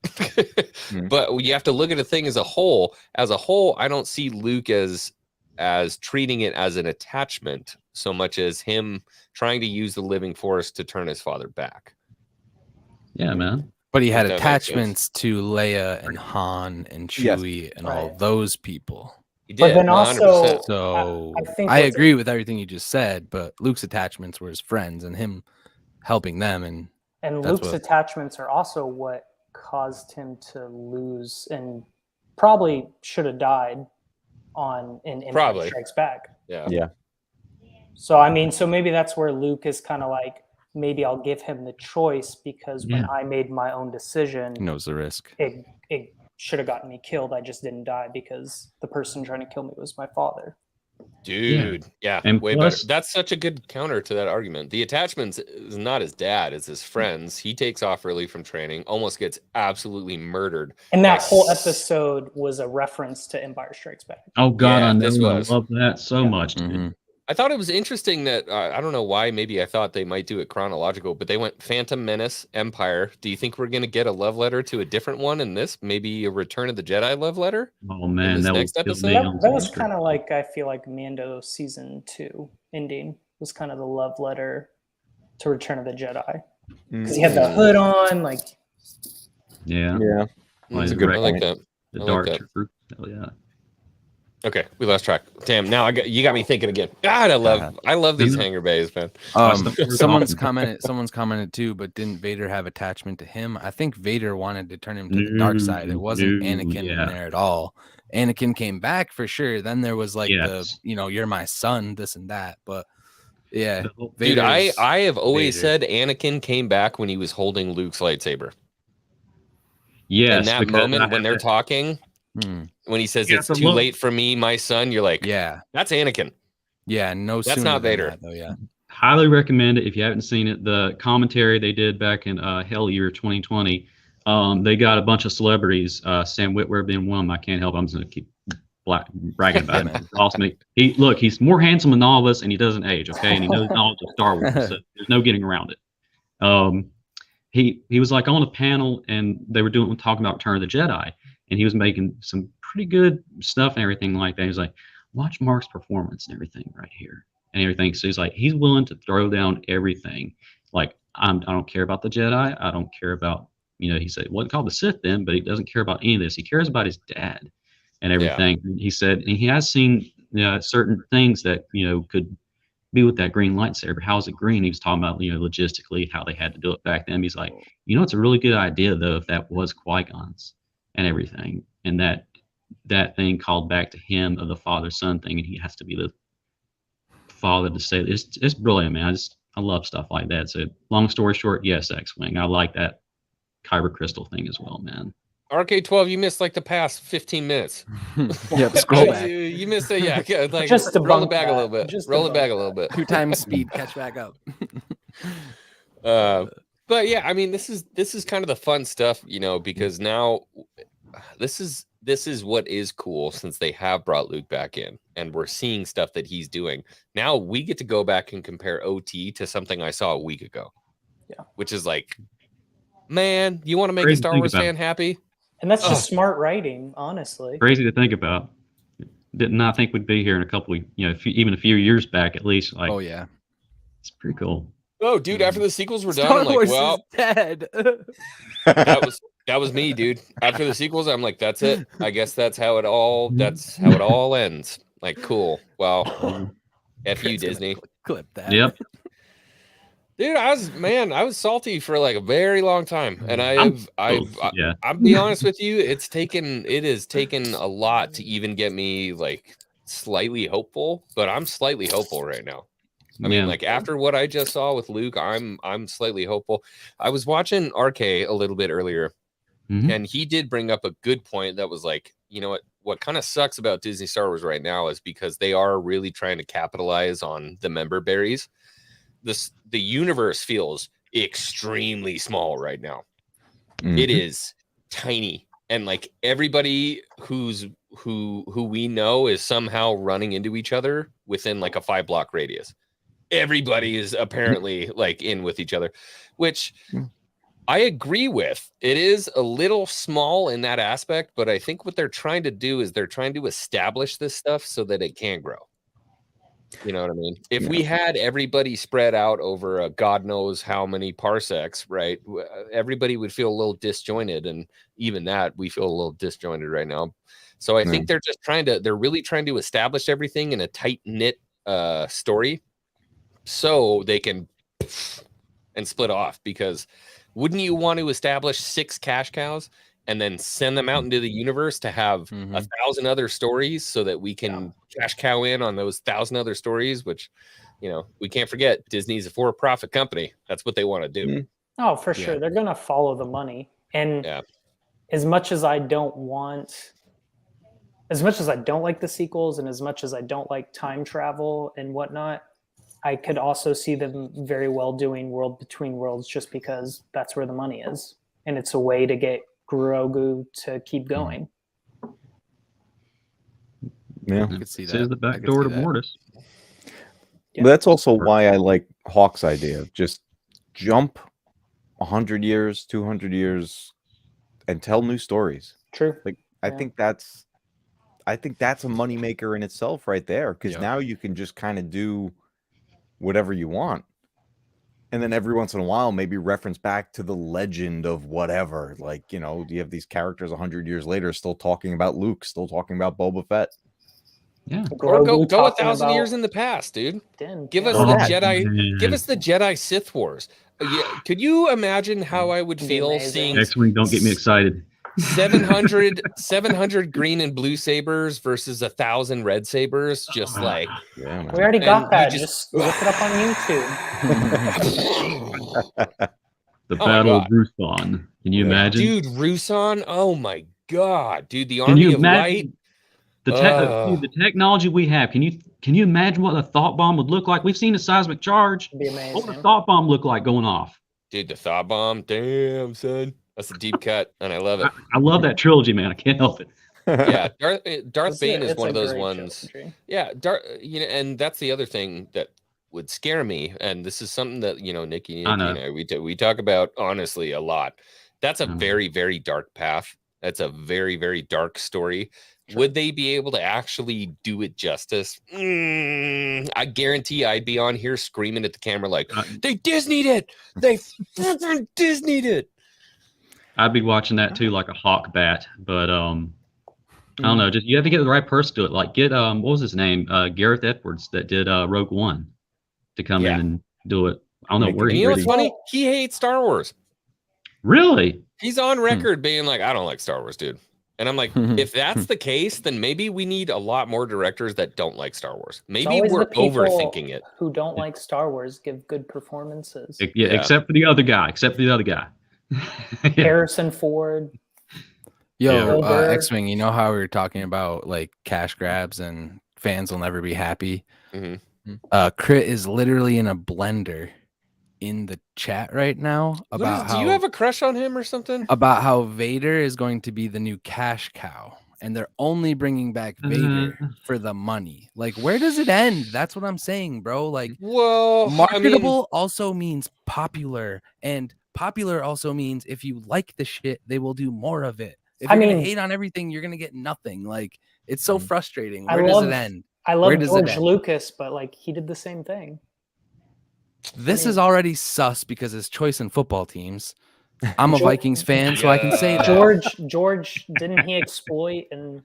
But you have to look at a thing as a whole. As a whole, I don't see Luke as treating it as an attachment so much as him trying to use the living force to turn his father back. Yeah, man. But he had If that makes attachments to Leia and Han and Chewie and all Right. those people. He But did. then 100%. also, So I think I what's- agree with everything you just said, but Luke's attachments were his friends and him helping them. And And That's Luke's what- attachments are also what caused him to lose and probably should have died in Empire Probably. Strikes Back. Yeah. So I mean, so maybe that's where Luke is kind of like, maybe I'll give him the choice because when I made my own decision, he knows the risk. it should have gotten me killed. I just didn't die because the person trying to kill me was my father. Dude, yeah, And way plus- better. That's such a good counter to that argument. The attachments is not his dad, it's his friends. He takes off early from training, almost gets absolutely murdered. And that by whole s- episode was a reference to Empire Strikes Back. Oh God, Yeah, I know. this I was. love that so much, dude. Mhm. I thought it was interesting that I don't know why. Maybe I thought they might do it chronological, but they went Phantom Menace, Empire. Do you think we're going to get a love letter to a different one in this? Maybe a Return of the Jedi love letter? Oh man, this that next would kill episode? me. That was kind of like, I feel like Mando season 2 ending was kind of the love letter to Return of the Jedi because he had the hood on, like. Yeah, Yeah. That's a good I like point. that. the I like dark that. trooper. Hell yeah. Okay, we lost track. Damn, now you got me thinking again. God, I love these hangar bays, man. Someone's commented too, but didn't Vader have attachment to him? I think Vader wanted to turn him to the dark side. It wasn't Anakin in there at all. Anakin came back for sure. Then there was like you're my son, this and that. But yeah, Dude, I Vader's have always Vader. said Anakin came back when he was holding Luke's lightsaber. Yes, In that because I moment when have they're that- talking, Hmm. when he says Yeah, it's the too look. late for me, my son, you're like, Yeah, that's Anakin. yeah, no, That's sooner not than Vader. that, though. Yeah, highly recommend it if you haven't seen it. The commentary they did back in Hell Year 2020. They got a bunch of celebrities, Sam Witwer being one. I can't help it. I'm just gonna keep bragging about him. Awesome. He's more handsome than all of us, and he doesn't age. Okay, and he knows knowledge of Star Wars. So there's no getting around it. He was like on a panel, and they were talking about Return of the Jedi, and he was making some pretty good stuff and everything like that. He's like, watch Mark's performance and everything right here and everything. So he's like, he's willing to throw down everything. Like, I don't care about the Jedi. I don't care about, he said, it wasn't called the Sith then, but he doesn't care about any of this. He cares about his dad and everything. Yeah. He said, and he has seen certain things that, could be with that green lightsaber. How's it green? He was talking about, logistically, how they had to do it back then. He's like, it's a really good idea, though, if that was Qui-Gon's and everything. And that thing called back to him of the father-son thing, and he has to be the father to say this. It's brilliant, man. I love stuff like that. So long story short, yes, X-Wing. I like that Kyber crystal thing as well, man. RK12, you missed like the past 15 minutes. Yep, scroll back. You missed it, yeah. Like Just roll it back a little bit. Roll it back a little bit. 2 times speed, catch back up. But yeah, I mean, this is kind of the fun stuff, because now this is what is cool, since they have brought Luke back in and we're seeing stuff that he's doing. Now we get to go back and compare OT to something I saw a week ago. Yeah. Which is like, man, you want to make a Star Wars fan happy? And that's just smart writing, honestly. Crazy to think about. Did not think we'd be here in a couple of, even a few years back at least. Like, oh yeah, it's pretty cool. Oh, dude! After the sequels were done, Star I'm like, Wars well, is dead. that was me, dude. After the sequels, I'm like, that's it. I guess that's how it all ends. Like, cool. Well, F you, Disney. Clip that. Yep. Dude, I was salty for like a very long time, and I'll be honest with you, it has taken a lot to even get me like slightly hopeful, but I'm slightly hopeful right now. I mean, like after what I just saw with Luke, I'm slightly hopeful. I was watching RK a little bit earlier, and he did bring up a good point that was like, what kind of sucks about Disney Star Wars right now is because they are really trying to capitalize on the member berries. The universe feels extremely small right now. It is tiny, and like everybody who we know is somehow running into each other within like a 5-block radius. Everybody is apparently like in with each other, which I agree with. It is a little small in that aspect, but I think what they're trying to do is they're trying to establish this stuff so that it can grow. You know what I mean? If we had everybody spread out over God knows how many parsecs, right? Everybody would feel a little disjointed, and even that we feel a little disjointed right now. So I think they're really trying to establish everything in a tight knit story, so they can and split off. Because wouldn't you want to establish 6 cash cows and then send them out into the universe to have 1,000 other stories so that we can cash cow in on those 1,000 other stories, which, we can't forget Disney's a for-profit company. That's what they want to do. Oh, for sure. They're going to follow the money. And as much as I don't like the sequels, and as much as I don't like time travel and whatnot, I could also see them very well doing World Between Worlds, just because that's where the money is. And it's a way to get Grogu to keep going. Yeah, I could see that. Says the back door to Mortis. Yeah. That's also why I like Hawk's idea of just jump 100 years, 200 years, and tell new stories. True. Like I think that's a moneymaker in itself right there, because now you can just kind of do whatever you want. And then every once in a while, maybe reference back to the legend of whatever. Like, you have these characters 100 years later still talking about Luke, still talking about Boba Fett. Yeah. Or go 1,000 years in the past, dude. Give us the Jedi. Give us the Jedi Sith Wars. Could you imagine how I would feel seeing X-Wing? Don't get me excited. 700 green and blue sabers versus 1,000 red sabers, just like we already got that. Just look it up on YouTube. The Battle of Ruthon. Can you imagine, dude? Ruthon. Oh my god, dude! The Army of Light. The technology we have. Can you imagine what a thought bomb would look like? We've seen a seismic charge. It'd be amazing. What would a thought bomb look like going off? Dude, the thought bomb. Damn, son. That's a deep cut, and I love it. I love that trilogy, man. I can't help it. Yeah, Darth Bane is It's one a of those great ones. trilogy. Yeah, and that's the other thing that would scare me. And this is something that Nikki I know. and I we talk about honestly a lot. That's a very, very dark path. That's a very, very dark story. Sure. Would they be able to actually do it justice? I guarantee I'd be on here screaming at the camera like, they Disney'd it. They freaking Disney'd it. I'd be watching that too, like a hawk bat. But I don't know. Just you have to get the right person to it. Like get what was his name? Gareth Edwards that did Rogue One to come in and do it. I don't know where And he. you know what's funny? He hates Star Wars. Really? He's on record being like, I don't like Star Wars, dude. And I'm like, if that's the case, then maybe we need a lot more directors that don't like Star Wars. Maybe we're overthinking it. Who don't like Star Wars give good performances. Yeah, except for the other guy. Harrison Ford. Yo, X-Wing, you know how we were talking about like cash grabs and fans will never be happy? Crit is literally in a blender in the chat right now about do you have a crush on him or something? About how Vader is going to be the new cash cow and they're only bringing back Vader for the money. Like, where does it end? That's what I'm saying, bro. Like, well, marketable also means popular, and popular also means if you like the shit, they will do more of it. If you're gonna hate on everything, you're gonna get nothing. Like, it's so frustrating. Where does it end? I love George Lucas, but like he did the same thing. This is already sus because his choice in football teams. I'm a Vikings fan, so I can say that. George, didn't he exploit and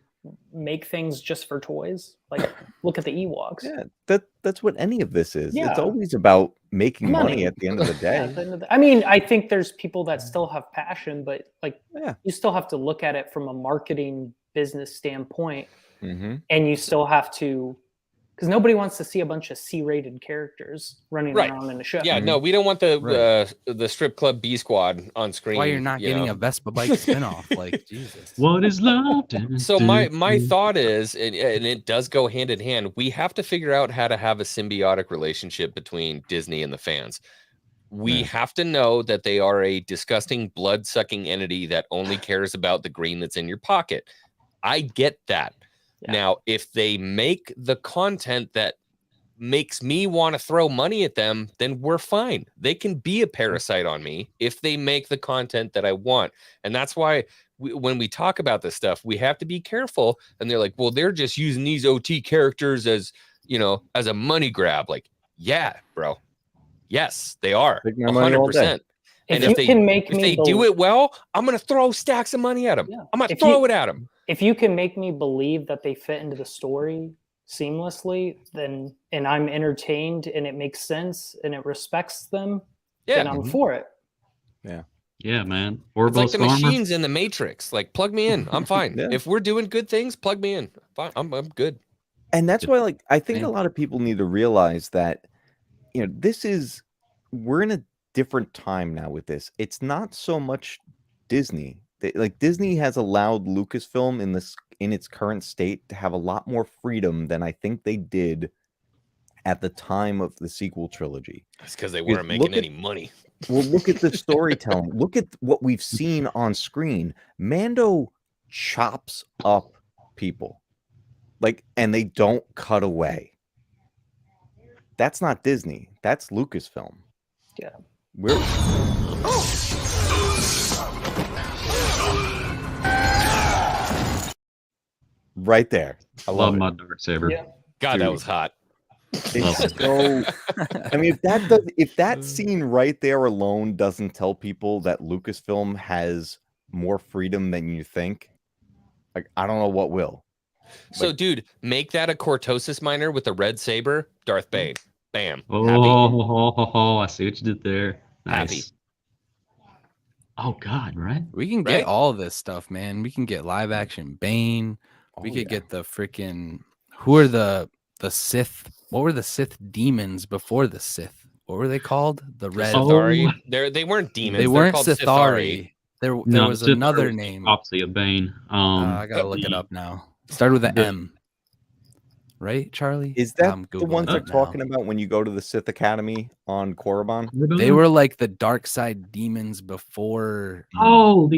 make things just for toys? Like, look at the Ewoks. Yeah, that's what any of this is. Yeah. It's always about making money at the end of the day. I mean, I think there's people that still have passion, but like, you still have to look at it from a marketing business standpoint, and you still have to. Because nobody wants to see a bunch of C-rated characters running around in a show. Yeah, no, we don't want the strip club B squad on screen. Why you're not getting a Vespa bike spinoff? Like, Jesus. What is love? So my thought is, and it does go hand in hand, we have to figure out how to have a symbiotic relationship between Disney and the fans. We have to know that they are a disgusting, blood-sucking entity that only cares about the green that's in your pocket. I get that. Yeah. Now, if they make the content that makes me want to throw money at them, then we're fine. They can be a parasite on me if they make the content that I want. And that's why when we talk about this stuff, we have to be careful. And they're like, well, they're just using these OT characters as, as a money grab. Like, bro. Yes, they are. 100%. And if they do it well, I'm going to throw stacks of money at them. Yeah. I'm going to throw it at them. If you can make me believe that they fit into the story seamlessly, and I'm entertained and it makes sense and it respects them, then I'm for it. Yeah, man. It's like the machines in the Matrix. Like, plug me in. I'm fine. If we're doing good things, plug me in. Fine. I'm good. And that's why, like, I think a lot of people need to realize that, we're in a different time now with this. It's not so much Disney. Like, Disney has allowed Lucasfilm in its current state to have a lot more freedom than I think they did at the time of the sequel trilogy. It's because they weren't making any money. Well, look at the storytelling. Look at what we've seen on screen. Mando chops up people, and they don't cut away. That's not Disney. That's Lucasfilm. Yeah. Right there. I love my darksaber. Yeah. God, that was hot. It's so. I mean, if that scene right there alone doesn't tell people that Lucasfilm has more freedom than you think, like, I don't know what will. So, dude, make that a Cortosis miner with a red saber, Darth Bane. Bam. Oh, I see what you did there. Nice. Happy. Oh God, right? We can get all this stuff, man. We can get live action Bane. We could get the freaking who are the Sith? What were the Sith demons before the Sith? What were they called? The red. They weren't demons. They weren't Sithari. There was another name. Opposite of Bane. I gotta look it up now. Started with an M. Right, Charlie? Is that the ones they're talking about when you go to the Sith Academy on Korriban? They were like the dark side demons before. Oh,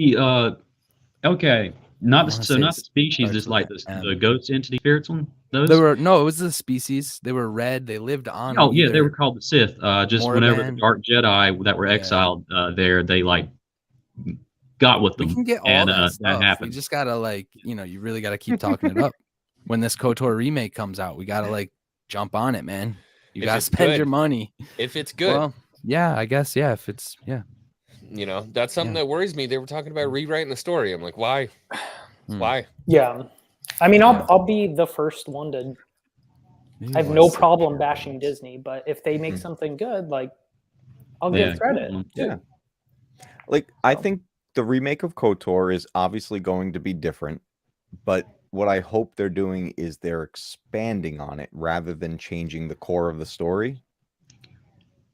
okay. Not wanna the, so say not the it species, starts just with like an the M. ghost entity spirits one. Those. There were no, it was the species. They were red. They lived on. Oh yeah, they were either called the Sith. Just whenever the Moraband. Dark Jedi that were Yeah. exiled there, they like got with We them, can get all and that that stuff. We happened. just gotta like, you really gotta keep talking it up. When this KOTOR remake comes out, we gotta like jump on it, man. You If gotta it's spend good. your money. If it's good. Well, yeah, I guess if it's That's something Yeah. that worries me. They were talking about rewriting the story. I'm like, why? Why? Yeah. I mean, I'll be the first one to. I have no problem bashing Disney, but if they make something good, like I'll give credit. Yeah. Like I think the remake of KOTOR is obviously going to be different, but what I hope they're doing is they're expanding on it rather than changing the core of the story.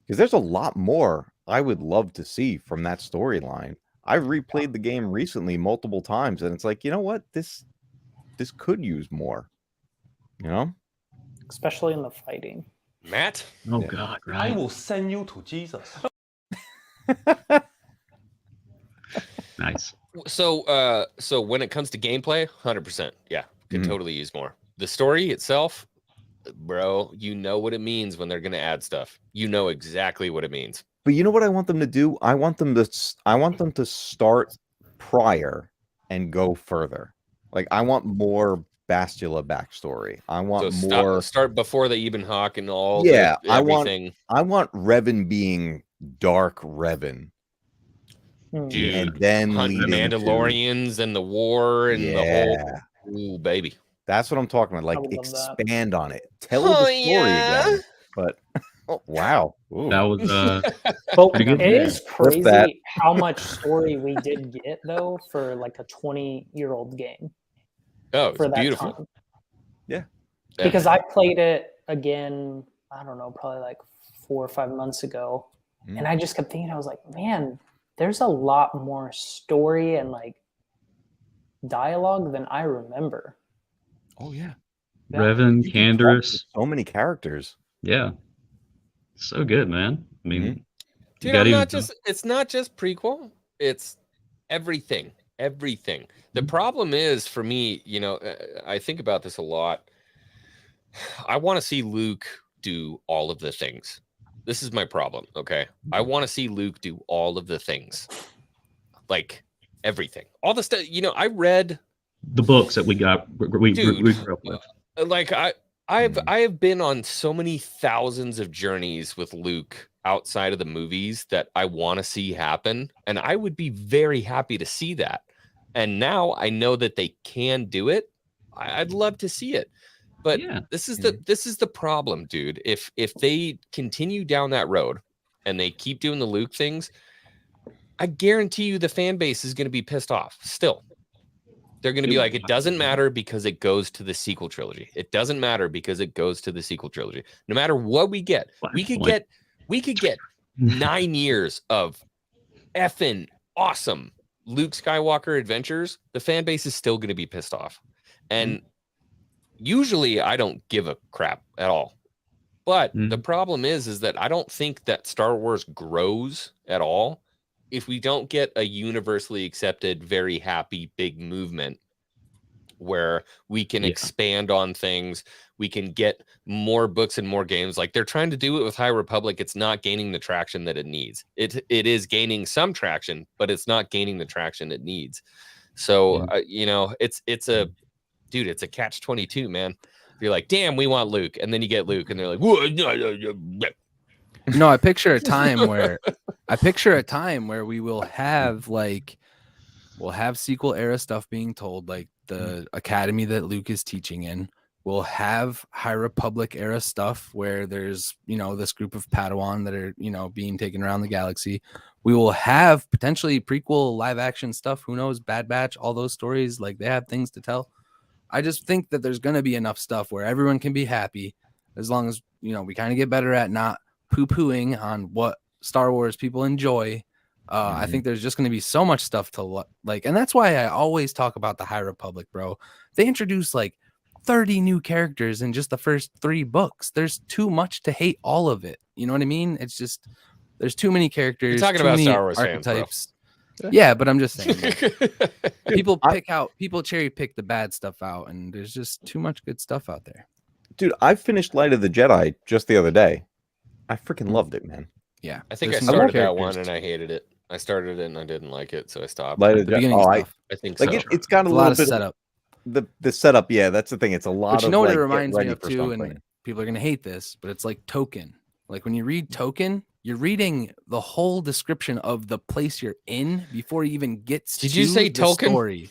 Because there's a lot more I would love to see from that storyline. I've replayed the game recently multiple times, and it's like, you know what? This could use more. Especially in the fighting. Matt? Oh God, I right? will send you to Jesus. Nice. So when it comes to gameplay, 100%, yeah, could totally use more. The story itself, bro, you know what it means when they're gonna add stuff. You know exactly what it means. But you know what I want them to do? I want them to start prior and go further. Like I want more Bastila backstory. I want more. Start before the Eben Hawk and all. Yeah, everything. I want Revan being Dark Revan. Dude, and then hunt the leading Mandalorians and the war and the whole. Ooh, baby. That's what I'm talking about. Like expand on it. Tell the story again. But wow. Ooh. That was But pretty good. it is crazy how much story we did get though for like a 20-year-old game. Oh, it's for that beautiful. time. Yeah. Because I played it again, I don't know, probably like 4 or 5 months ago. And I just kept thinking, I was like, man, there's a lot more story and like dialogue than I remember. Oh yeah. Revan, Canderous. So many characters. Yeah. So good, man. I mean, dude, it's not just prequel, it's everything. Everything. The problem is for me, I think about this a lot. I want to see Luke do all of the things. This is my problem. Okay. I want to see Luke do all of the things. Like everything. All the stuff, I read the books that we got. We grew up with. Like I have been on so many thousands of journeys with Luke outside of the movies that I want to see happen. And I would be very happy to see that. And now I know that they can do it. I'd love to see it. But this is the problem, dude. If they continue down that road and they keep doing the Luke things, I guarantee you the fan base is going to be pissed off still. They're going to be like, it doesn't matter because it goes to the sequel trilogy. It doesn't matter because it goes to the sequel trilogy. No matter what we get, we could get 9 years of effing awesome Luke Skywalker adventures. The fan base is still going to be pissed off. And usually I don't give a crap at all. But the problem is that I don't think that Star Wars grows at all if we don't get a universally accepted, very happy, big movement where we can expand on things. We can get more books and more games. Like they're trying to do it with High Republic. It's not gaining the traction that it needs. It is gaining some traction, but it's not gaining the traction it needs. So, it's a catch-22, man. You're like, damn, we want Luke. And then you get Luke and they're like, whoa, no, I picture a time where we will have we'll have sequel era stuff being told, like the academy that Luke is teaching in. We'll have High Republic era stuff where there's, this group of Padawan that are, being taken around the galaxy. We will have potentially prequel live action stuff. Who knows? Bad Batch, all those stories, like they have things to tell. I just think that there's going to be enough stuff where everyone can be happy as long as, we kind of get better at not poo-pooing on what Star Wars people enjoy. I think there's just going to be so much stuff to like, and that's why I always talk about the High Republic, bro. They introduced like 30 new characters in just the first 3 books. There's too much to hate all of it. You know what I mean? It's just, there's too many characters. You're talking about Star Wars archetypes. Fans, Yeah, but I'm just saying, like, people cherry pick the bad stuff out, and there's just too much good stuff out there. Dude, I finished Light of the Jedi just the other day. I freaking loved it, man. Yeah, I think I there's some started good that one characters. and I hated it. I started it and I didn't like it, so I stopped. Light of The the Jedi. beginning Oh, stuff. I think like so. it's got It's a a lot little of bit setup. the setup. Yeah, that's the thing. It's a lot But you of know what like, it get reminds me ready of for too, something. and people are gonna hate this, but it's like Token. Like when you read Token, you're reading the whole description of the place you're in before you even gets Did to you say the Token? story.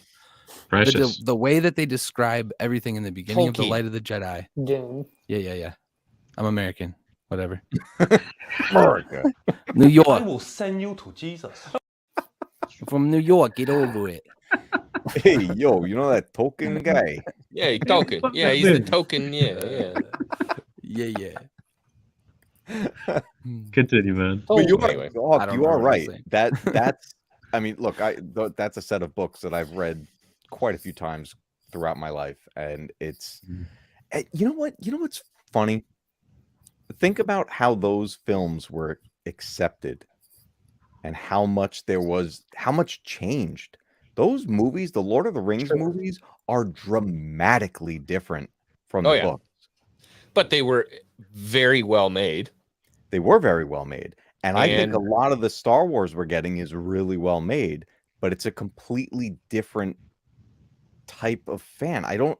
Precious. The way that they describe everything in the beginning of the Tolkien. Light of the Jedi. Dune. Yeah. I'm American. Whatever. America. New I York. will send you to Jesus. From New York. Get over it. Hey, yo, you know that token guy? Yeah, token. Fuck Yeah, that he's the bitch. token. Yeah. Yeah. Continue, man. But you Anyway, are, I don't you know are what you're right. saying. That's. I mean, look, that's a set of books that I've read quite a few times throughout my life, and it's. You know what? You know what's funny? Think about how those films were accepted, and how much changed. Those movies, the Lord of the Rings movies, are dramatically different from the books. But they were very well made. They were very well made. And I think a lot of the Star Wars we're getting is really well made, but it's a completely different type of fan. I don't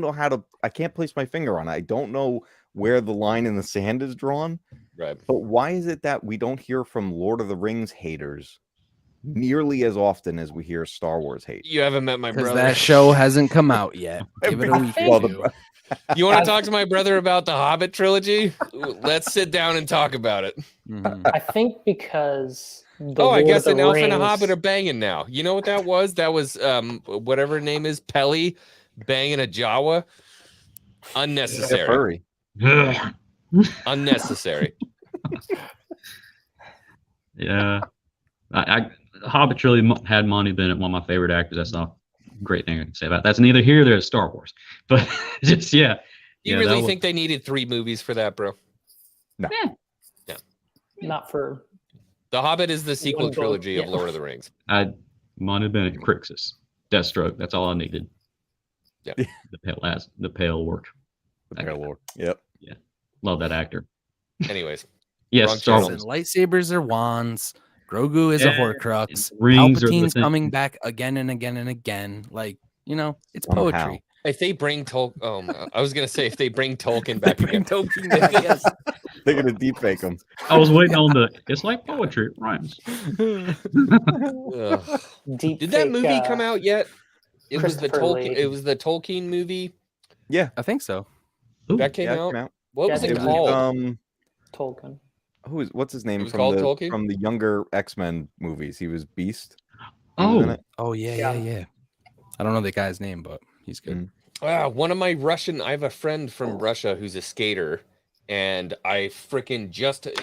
know I can't place my finger on it. I don't know where the line in the sand is drawn. Right. But why is it that we don't hear from Lord of the Rings haters nearly as often as we hear Star Wars hate? You haven't met my Because brother. that show hasn't come out yet. Give it a week Well, or two. You want to talk to my brother about the Hobbit trilogy? Let's sit down and talk about it. I think because I guess an elf and a Rings- hobbit are banging now. You know what that was? That was whatever her name is, Pelly banging a Jawa. Unnecessary. Ugh. Unnecessary. Yeah. Hobbit trilogy had Monty Bennett, one of my favorite actors. That's not a great thing I can say about it. That's neither here nor there. Star Wars. But just, yeah. You really think they needed 3 movies for that, bro? No. Yeah. Not for The Hobbit is the sequel One goal, trilogy of yeah. Lord of the Rings. Monty Bennett, Crixus, Deathstroke. That's all I needed. Yeah. The pale work. The Pale Lord. Yep. Love that actor. Anyways. Yes, Wrong Star channel. Wars. Lightsabers are wands. Grogu is a Yeah, Horcrux. rings are the Palpatine's thing. coming back again and again and again. Like, it's Somehow. poetry. If they bring I was gonna say if they bring Tolkien back again. Tolkien back, yes. They're gonna deepfake them. I was waiting on it's like poetry. It rhymes. Ugh. deep. Did that movie come out yet? It was the Christopher Tolkien. Lee. It was the Tolkien movie I think so. Ooh, that came Yeah, it out. came out. What Yeah, was it it was, called? Tolkien. What's his name was called Tolkien? from the younger X-Men movies? He was Beast. He was in Oh, it. Oh, yeah. I don't know the guy's name, but he's good. One of my I have a friend from Russia who's a skater, and I freaking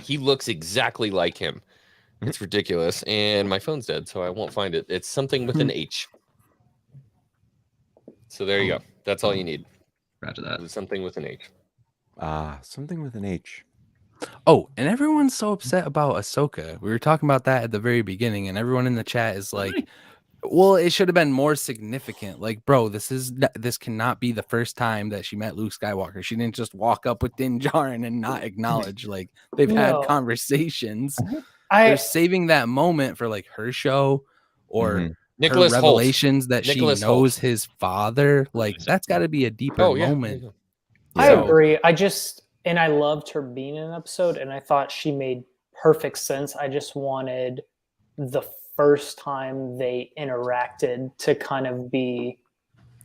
he looks exactly like him. It's ridiculous, and my phone's dead, so I won't find it. It's something with an H. So there you go. That's all you need. Roger that. It's something with an H. Something with an H. Oh, and everyone's so upset about Ahsoka. We were talking about that at the very beginning, and everyone in the chat is like, well, it should have been more significant. Like, bro, this cannot be the first time that she met Luke Skywalker. She didn't just walk up with Din Djarin and not acknowledge. Like, they've had No. conversations. They're saving that moment for like her show or her Nicholas Hoult. revelations that Nicholas she knows Hoult. his father. Like, that's got to be a deeper moment. I So- agree. And I loved her being in an episode, and I thought she made perfect sense. I just wanted the first time they interacted to kind of be.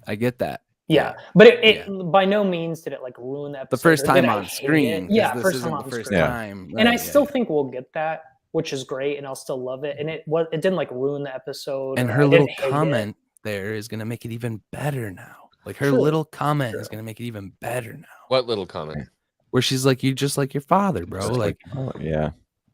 I get that. Yeah, but it by no means did it like ruin the episode. The first or time did I on hate screen. it. 'cause Yeah, this first isn't time the on first screen. time. And I Right, still yeah. think we'll get that, which is great, and I'll still love it. And it didn't like ruin the episode. And or her I little didn't hate it. comment there is going to make it even better now. Like her True. little comment is going to make it even better now. What little comment? Where she's like, "You just like your father, bro." Like Oh yeah.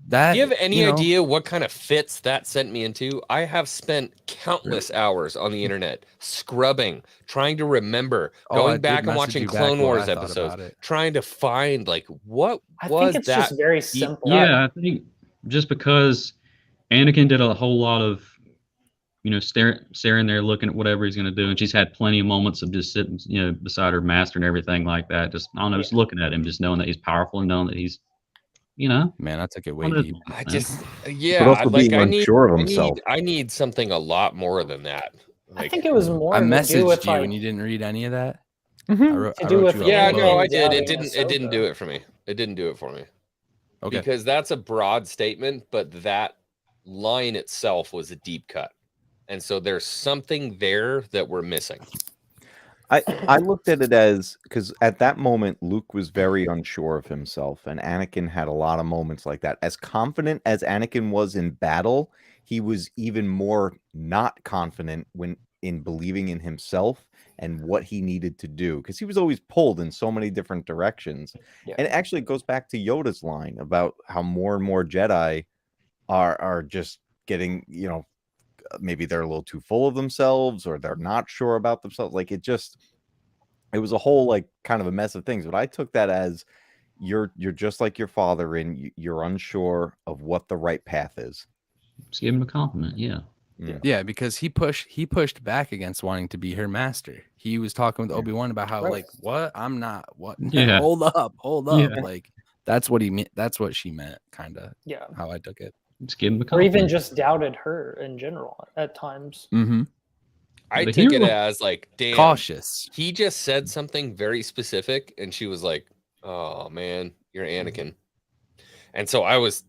that. Do you have any you know, idea what kind of fits that sent me into? I have spent countless hours on the internet scrubbing, trying to remember, Oh, I going did back and message watching you back Clone what I Wars thought episodes, about it. trying to find like what I was think it's that? just very simple. yeah. I think just because Anakin did a whole lot of staring there, looking at whatever he's going to do. And she's had plenty of moments of just sitting, beside her master and everything like that. Just, I don't know, just looking at him, just knowing that he's powerful and knowing that he's, Man, I took it way deep. I man. just, But yeah, also like being unsure of himself. I need something a lot more than that. I Like, think it was more I to do messaged with you like, and you didn't read any of that. To do with yeah, Anakin no, I did. It doubting didn't do Ahsoka. it for me. It didn't do it for me. Okay. Because that's a broad statement, but that line itself was a deep cut. And so there's something there that we're missing. I looked at it as, because at that moment Luke was very unsure of himself, and Anakin had a lot of moments like that. As confident as Anakin was in battle, he was even more not confident when in believing in himself and what he needed to do, because he was always pulled in so many different directions. Yeah. And it actually goes back to Yoda's line about how more and more Jedi are just getting, maybe they're a little too full of themselves, or they're not sure about themselves. Like, it was a whole, like, kind of a mess of things. But I took that as you're just like your father, and you're unsure of what the right path is. Just give him a compliment. Yeah. Yeah, because he pushed back against wanting to be her master. He was talking with Obi-Wan about how, like, what? I'm not what? Yeah. Hold up. Yeah. Like, that's what he meant. That's what she meant, kind of. Yeah. How I took it. Just give him a Or compliment. even just doubted her in general at times. Mm-hmm. I The took it hero- as like, damn, Cautious. he just said something very specific, and she was like, "Oh man, you're Anakin." And so I was,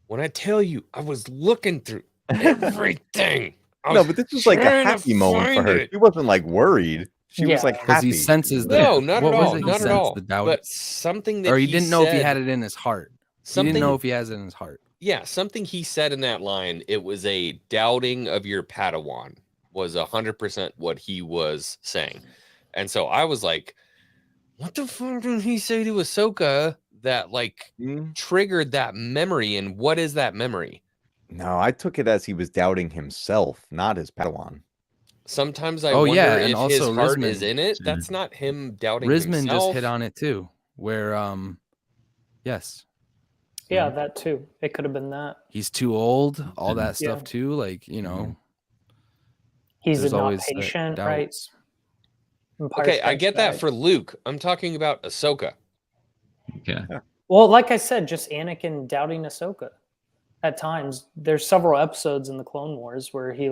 when I tell you, I was looking through everything. No, but this was like a trying to happy moment for find her. it. She wasn't like worried. She was like Because happy. he senses that. No, not what at was all, it? He not at sensed all. The doubt, But something that or he didn't know if he said- had it in his heart. He something, didn't know if he has it in his heart. yeah, something he said in that line. It was a doubting of your Padawan. Was 100% what he was saying, and so I was like, "What the fuck did he say to Ahsoka that like triggered that memory? And what is that memory?" No, I took it as he was doubting himself, not his Padawan. Sometimes I Oh, wonder yeah, and if also his heart Rizman. is in it. That's not him doubting Rizman himself. just hit on it too, where yes, Yeah, that too. It could have been that. he's too old, all that Yeah. stuff too. Like, He's There's not always that patient, right? doubts. Empire Okay, I Strikes get that Back. for Luke. I'm talking about Ahsoka. Okay. Well, like I said, just Anakin doubting Ahsoka. At times, there's several episodes in the Clone Wars where he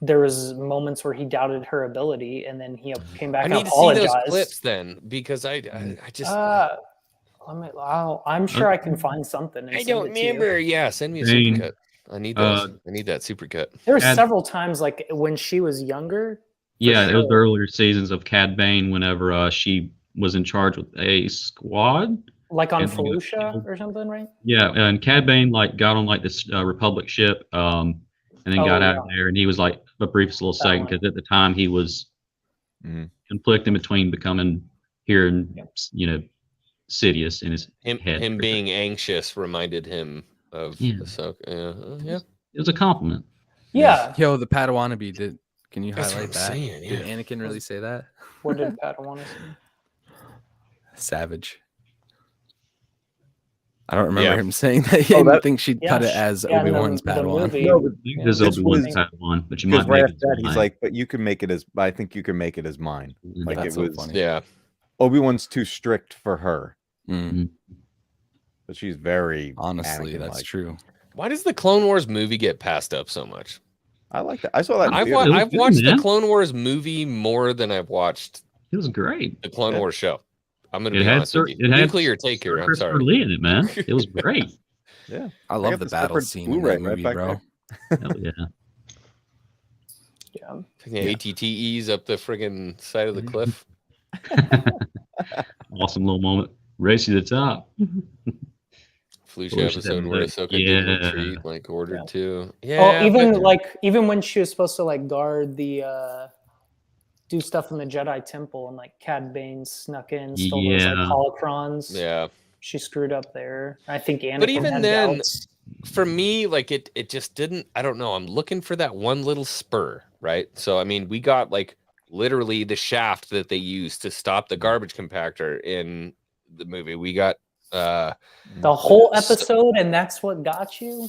there was moments where he doubted her ability, and then he came back I and need to see apologized. those clips then, because I just I'm sure I can find something. And I send don't it to you. remember. Yeah, send me a Bane, supercut. I need those. I need that supercut. There were Cad- several times, like when she was younger. Yeah, it was sure. earlier seasons of Cad Bane whenever she was in charge with a squad. Like on And they got Felucia killed. or something, right? Yeah, and Cad Bane got on this Republic ship, and then got out of there, and he was like the briefest little second because at the time he was conflicting between becoming here and Sidious in his head. Him being anxious reminded him of Ahsoka. Yeah. It was a compliment. Yeah. Yo, the Padawannabe can you That's highlight what I'm that? saying, Did yeah. Anakin really say that? What did Padawan say? Savage. I don't remember Yeah. him saying that. He didn't think she'd cut it Yeah, as yeah, in the- Obi-Wan's the Padawan. movie. No, but There's this Obi-Wan's was- Padawan, but you because might right make after that, he's mine. like, but you can make it as, I think you can make it as mine. Like, That's it so was, funny. Yeah. Obi-Wan's too strict for her, Mm. but she's very Honestly, that's Anakin-like. true. Why does the Clone Wars movie get passed up so much? I like that. I saw that. in I've theaters. was I've good, watched the man. Clone Wars movie more than I've watched It was great. the Clone Wars show. I'm gonna It be had honest with you. it had Nuclear take here. I'm Christopher sorry. Lee in it, man. It was great. Yeah, I I love got the the battle separate scene in Blu-ray that right movie, back bro. Hell yeah. Yeah. Yeah, ATTEs up the friggin' side of the cliff. Awesome little moment. Race to the top. Felucia Felucia episode where episode. Ahsoka didn't Yeah. retreat, like ordered to. Oh, Yeah. even when she was supposed to guard the do stuff in the Jedi Temple, and Cad Bane snuck in, stole those Yeah. holocrons. Yeah. She screwed up there. I think Anakin But even had then, doubts. for me, it just didn't. I don't know. I'm looking for that one little spur, right? So I mean, we got literally the shaft that they used to stop the garbage compactor in the movie. We got The whole episode, and that's what got you.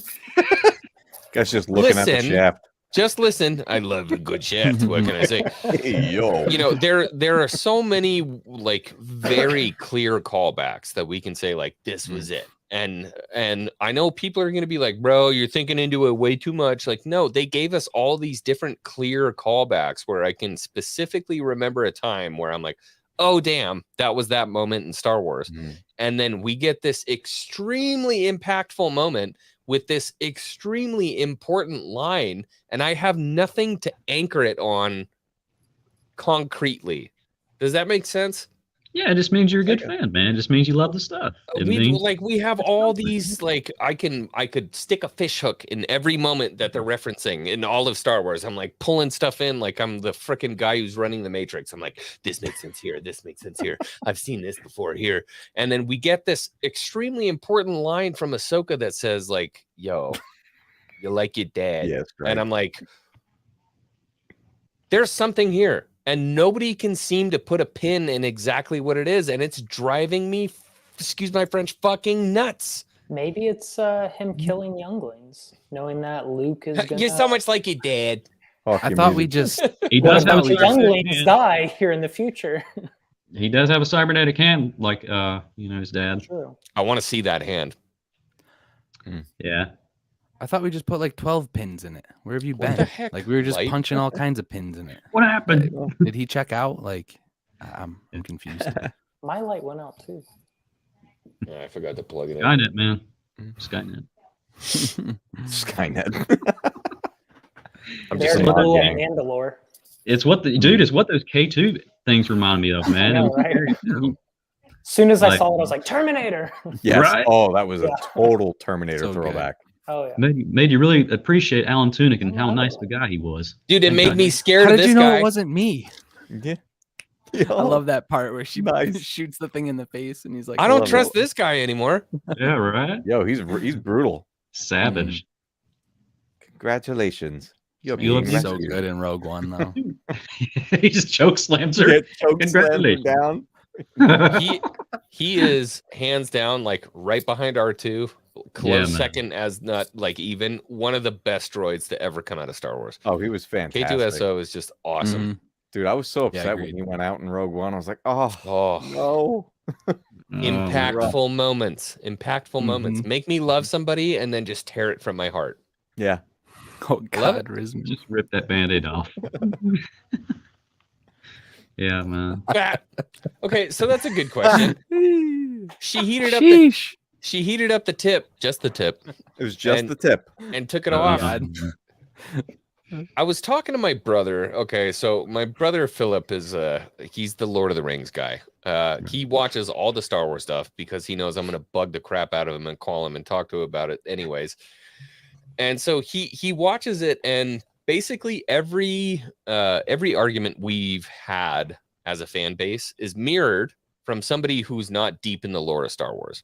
Guy's just looking at the Listen. shaft. Just listen. I love a good shaft. What can I say? Hey, yo. You know, there are so many like very clear callbacks that we can say like this was it. And I know people are going to be like, bro, you're thinking into it way too much. Like, no, they gave us all these different clear callbacks where I can specifically remember a time where I'm like, oh, damn, that was that moment in Star Wars. And then we get this extremely impactful moment with this extremely important line, and I have nothing to anchor it on concretely. Does that make sense? Yeah, it just means you're a good fan, man. It just means you love the stuff. We have all these like I could stick a fish hook in every moment that they're referencing in all of Star Wars. I'm like pulling stuff in like I'm the freaking guy who's running the Matrix. I'm like, this makes sense here. This makes sense here. I've seen this before here. And then we get this extremely important line from Ahsoka that says like, yo, you like your dad. Yes, right. And I'm like, there's something here. And nobody can seem to put a pin in exactly what it is. And it's driving me, excuse my French, fucking nuts. Maybe it's him killing younglings, knowing that Luke is gonna... You're so much like your dad. I thought we just... He does have the younglings die here in the future. He does have a cybernetic hand, like, his dad. True. I want to see that hand. Yeah. I thought we just put like 12 pins in it. Where have you What been? the heck, Like we were just Light? punching all kinds of pins in it. What happened? Did he check out? Like, I'm confused. My light went out too. Yeah, I forgot to plug it in. Skynet, man. Skynet. Skynet. I'm There's just the saying. rule of game. Mandalore. It's what it's what those K2 things remind me of, man. I know, right? As soon as I Like- saw it, I was like, Terminator. Yes. Right? Oh, that was a Yeah. total Terminator So good. throwback. Oh yeah. Made you really appreciate Alan Tudyk and how nice of a guy he was. Dude, it made me scared How of did this you know guy. it wasn't me? Yeah. I love that part where she Nice. shoots the thing in the face and he's like, I don't love trust it. this guy anymore. Yeah, right. Yo, he's brutal. Savage. Congratulations. You're You look being so rescued. good in Rogue One though. He just choke slams her. Yeah, choke slammed her Congratulations. down. He is hands down like right behind R2, close Yeah, man. second as not like even one of the best droids to ever come out of Star Wars. Oh, he was fantastic. K2SO is just awesome. Dude, I was so Yeah, upset when agreed. he went out in Rogue One. I was like, oh, Oh, no. impactful moments. Impactful moments. Mhm. Make me love somebody and then just tear it from my heart. Yeah. Oh Love God, it. Rizman. Just rip that band-aid off. Yeah, man. Ah, okay, so that's a good question. She heated up the Sheesh. she heated up the tip, just the tip, It was just And- the tip. and took it Oh, off. yeah. I was talking to my brother. Okay, so my brother Philip is he's the Lord of the Rings guy. He watches all the Star Wars stuff because he knows I'm gonna bug the crap out of him and call him and talk to him about it anyways. And so he watches it, and basically every argument we've had as a fan base is mirrored from somebody who's not deep in the lore of Star Wars.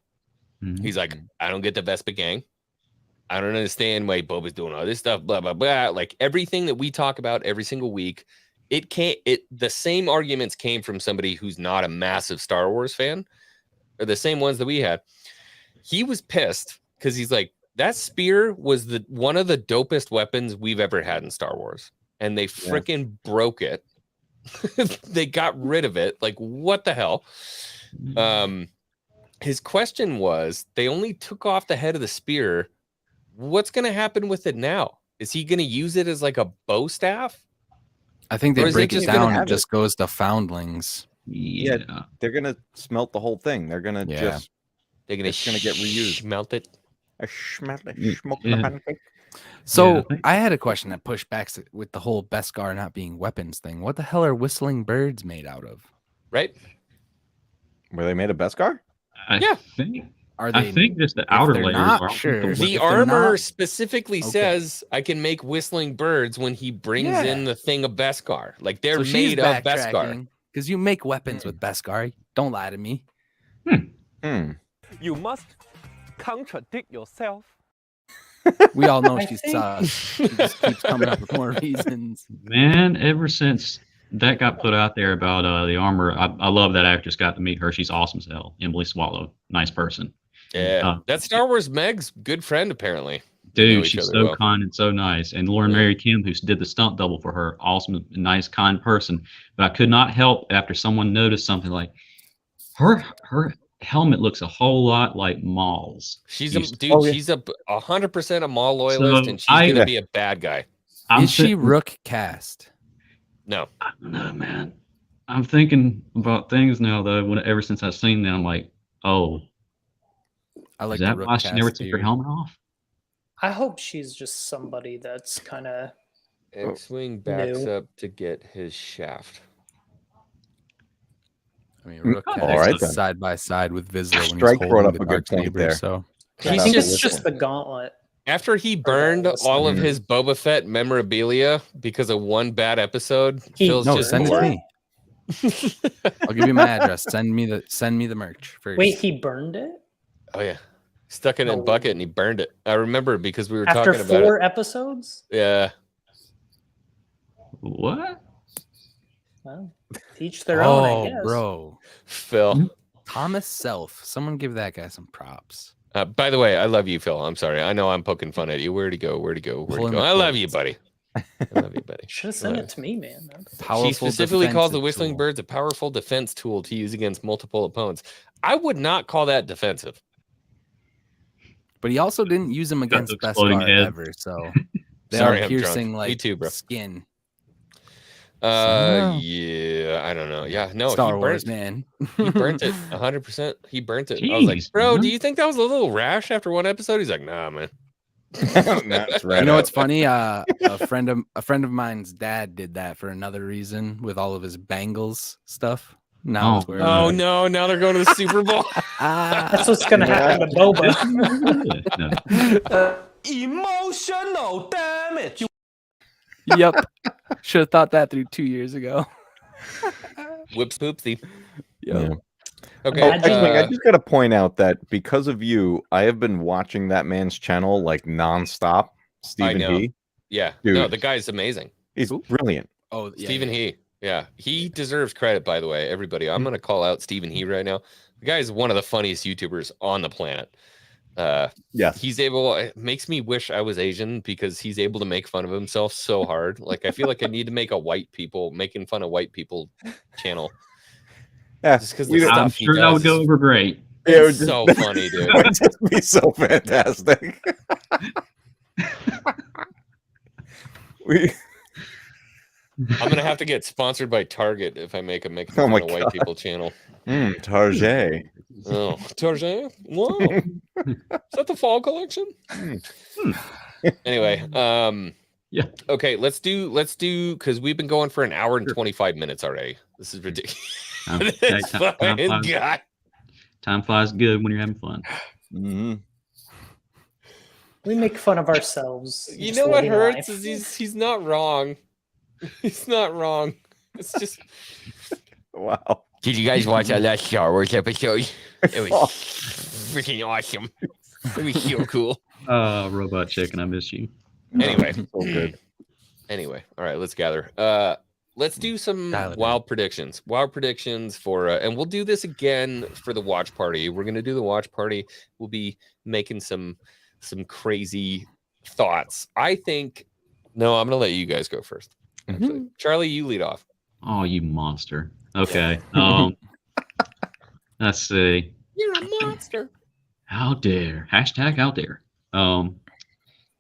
Mhm. He's like, I don't get the Vespa gang. I don't understand why Boba's doing all this stuff, blah, blah, blah. Like everything that we talk about every single week, the same arguments came from somebody who's not a massive Star Wars fan, or the same ones that we had. He was pissed because he's like, that spear was one of the dopest weapons we've ever had in Star Wars. And they freaking broke it. They got rid of it. Like, what the hell? His question was, they only took off the head of the spear. What's going to happen with it now? Is he going to use it as like a bow staff? I think Or they is it break it just gonna down. have It just goes to foundlings. Yeah. They're going to smelt the whole thing. They're going to Yeah. just They're going It's gonna get reused. Melt it. smoke Yeah. the pancake. So Yeah, I think- I had a question that pushed back with the whole Beskar not being weapons thing. What the hell are whistling birds made out of? Right? Were they made of Beskar? Yeah. Are I they? think just the outer they're layers not, are sure. the If The they're armor not- specifically Okay. says I can make whistling birds when he brings Yeah. in the thing of Beskar. Like they're So she's made of Beskar. because you make weapons with Beskar. Don't lie to me. Hmm. You must contradict yourself. We all know I she's think- she just keeps coming up with more reasons. Man, ever since that got put out there about the armor, I love that actress. Got to meet her. She's awesome as hell. Emily Swallow, nice person. Yeah. That's Star Wars Meg's good friend, apparently. Dude, she's so kind and so nice. And Lauren Mary Kim, who did the stunt double for her, awesome, nice, kind person. But I could not help after someone noticed something like her helmet looks a whole lot like Maul's. She's a 100% a Maul loyalist, and she's gonna be a bad guy. Is she Rook cast? No. I don't know, man. I'm thinking about things now though. Ever since I've seen that, I'm like, oh, I like is that why she never took her helmet off? I hope she's just somebody that's kind of. X-wing backs up to get his shaft. I mean, Rook is side by side with Vizsla when Strike he's brought holding up the a good dark point saber, there. so It's just the gauntlet. After he burned all of his Boba Fett memorabilia because of one bad episode, Phil's just send it to bored. me. I'll give you my address. Send me the merch first. Wait, he burned it? Oh yeah, stuck it in a bucket and he burned it. I remember because we were after talking about 4 episodes. Yeah. What? Well, teach their own, I guess. Bro, Phil. Thomas Self. Someone give that guy some props. By the way, I love you, Phil. I'm sorry. I know I'm poking fun at you. Where'd he go? I love you, buddy. I love you, buddy. Should have sent it to me, man. She specifically calls the whistling birds a powerful defense tool to use against multiple opponents. I would not call that defensive. But he also didn't use them against Beskar ever, so they Sorry, are I'm piercing drunk. like Me too, bro. skin. Yeah, I don't know. Yeah, no, Star Wars, man. He burnt it 100%. He burnt it. Jeez, I was like, bro, man. do you think that was a little rash after one episode? He's like, nah, man. That's right. You know what's funny? A friend of mine's dad did that for another reason with all of his Bengals stuff. Now no, now they're going to the Super Bowl. That's what's gonna happen to Boba. Emotional damage. Yep. Should have thought that through 2 years ago. Whoops poopsie. Yeah. Okay. I just got to point out that because of you, I have been watching that man's channel like nonstop. Stephen He. Yeah. Dude. No, the guy's amazing. He's brilliant. Oh, yeah, Stephen He. Yeah. He deserves credit, by the way, everybody. I'm going to call out Stephen He right now. The guy is one of the funniest YouTubers on the planet. Yes. He's able, it makes me wish I was Asian because he's able to make fun of himself so hard. Like, I feel like I need to make a making fun of white people channel. Yeah, just because I'm sure that would go over great. It It's so funny, dude. It would just be so fantastic. I'm gonna have to get sponsored by Target if I make fun of white people channel. Target. Oh, Target? Wow. Is that the fall collection? Anyway, yeah. Okay, let's do because we've been going for an hour and 25 minutes already. This is ridiculous. Time flies good when you're having fun. Mm-hmm. We make fun of ourselves. You know what hurts is he's not wrong. He's not wrong. It's just wow. Did you guys watch that last Star Wars episode? It was freaking awesome. It was so cool. Robot Chicken, I miss you. Anyway, so good. Anyway, all right, let's gather. Let's do some wild predictions. Wild predictions for, and we'll do this again for the watch party. We're gonna do the watch party. We'll be making some crazy thoughts. I think. No, I'm gonna let you guys go first. Actually, Charlie, you lead off. Oh, you monster. Okay. Let's see. You're a monster. How dare? Hashtag how dare.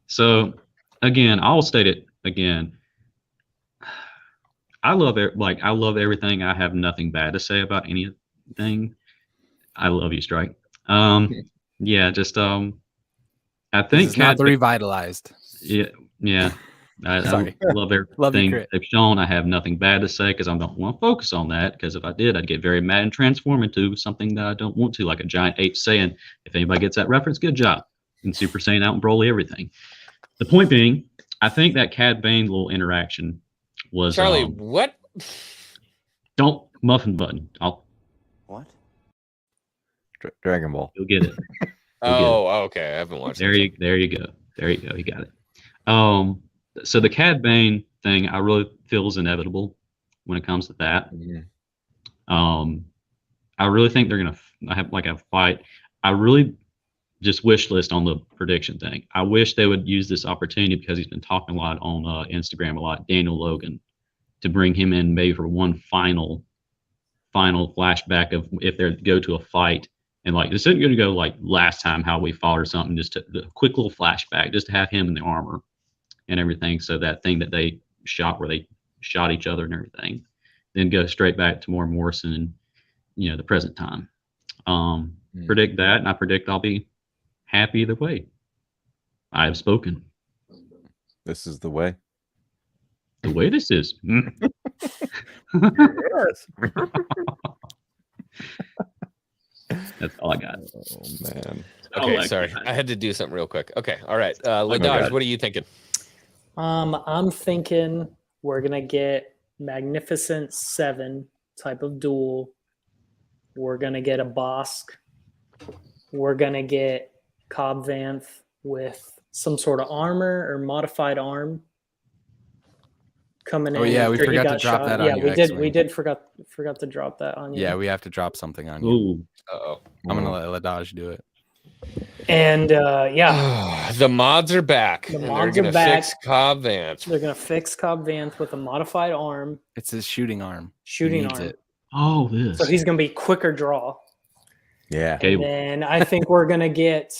So again, I'll state it again. I love everything. I have nothing bad to say about anything. I love you, Strike. Yeah, just I think it's not the revitalized. Yeah. I love everything they've shown. I have nothing bad to say because I don't want to focus on that. Because if I did, I'd get very mad and transform into something that I don't want to, like a giant ape saying, if anybody gets that reference, good job. And Super Saiyan out and Broly everything. The point being, I think that Cad Bane little interaction was Charlie. What? Don't muffin button. What? Dragon Ball. You'll get it. Okay. I haven't watched. There you go. There you go. You got it. So the Cad Bane thing, I really feel is inevitable when it comes to that. I really think they're gonna have like a fight. I really just wish list on the prediction thing. I wish they would use this opportunity because he's been talking a lot on Instagram a lot, Daniel Logan, to bring him in maybe for one final flashback of if they go to a fight. And like, this isn't going to go like last time how we fought or something, just a quick little flashback, just to have him in the armor and everything. So that thing that they shot where they shot each other and everything, then go straight back to more Morrison and, you know, the present time. Predict that, and I predict I'll be happy either way. I have spoken. This is the way. The way this is. Yes. That's all I got. Oh man. Okay, sorry. I had to do something real quick. Okay, all right. Ladaj, what are you thinking? I'm thinking we're gonna get Magnificent 7 type of duel. We're gonna get a Bosk. We're gonna get Cobb Vanth with some sort of armor or modified arm coming in. Oh yeah, we after he forgot to got drop shot. that on Yeah, you. we did. X-Wing. We did forgot to drop that on you. Yeah, we have to drop something on you. Ooh. Uh-oh. I'm gonna let Ladaj do it. And yeah, The mods are back. The and they're mods are gonna back. fix Cobb Vanth. they're gonna fix Cobb Vanth with a modified arm, It's his shooting arm. He shooting needs arm. it. Oh, this. So he's gonna be quicker draw. Yeah. Cable. And I think we're gonna get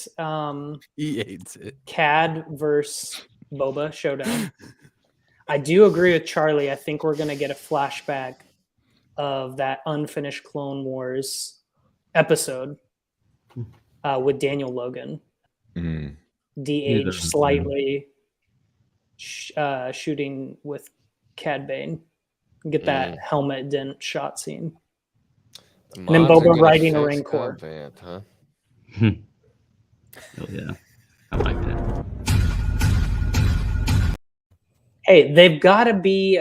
He hates it. Cad versus Boba showdown. I do agree with Charlie. I think we're gonna get a flashback of that unfinished Clone Wars episode with Daniel Logan, Mhm. de-aged Yeah, slightly, shooting with Cad Bane. Get that helmet dent shot scene. The And then mods are Boba gonna riding a fix Rancor. Cobb Vanth, huh? Oh, yeah. I like that. Hey, they've got to be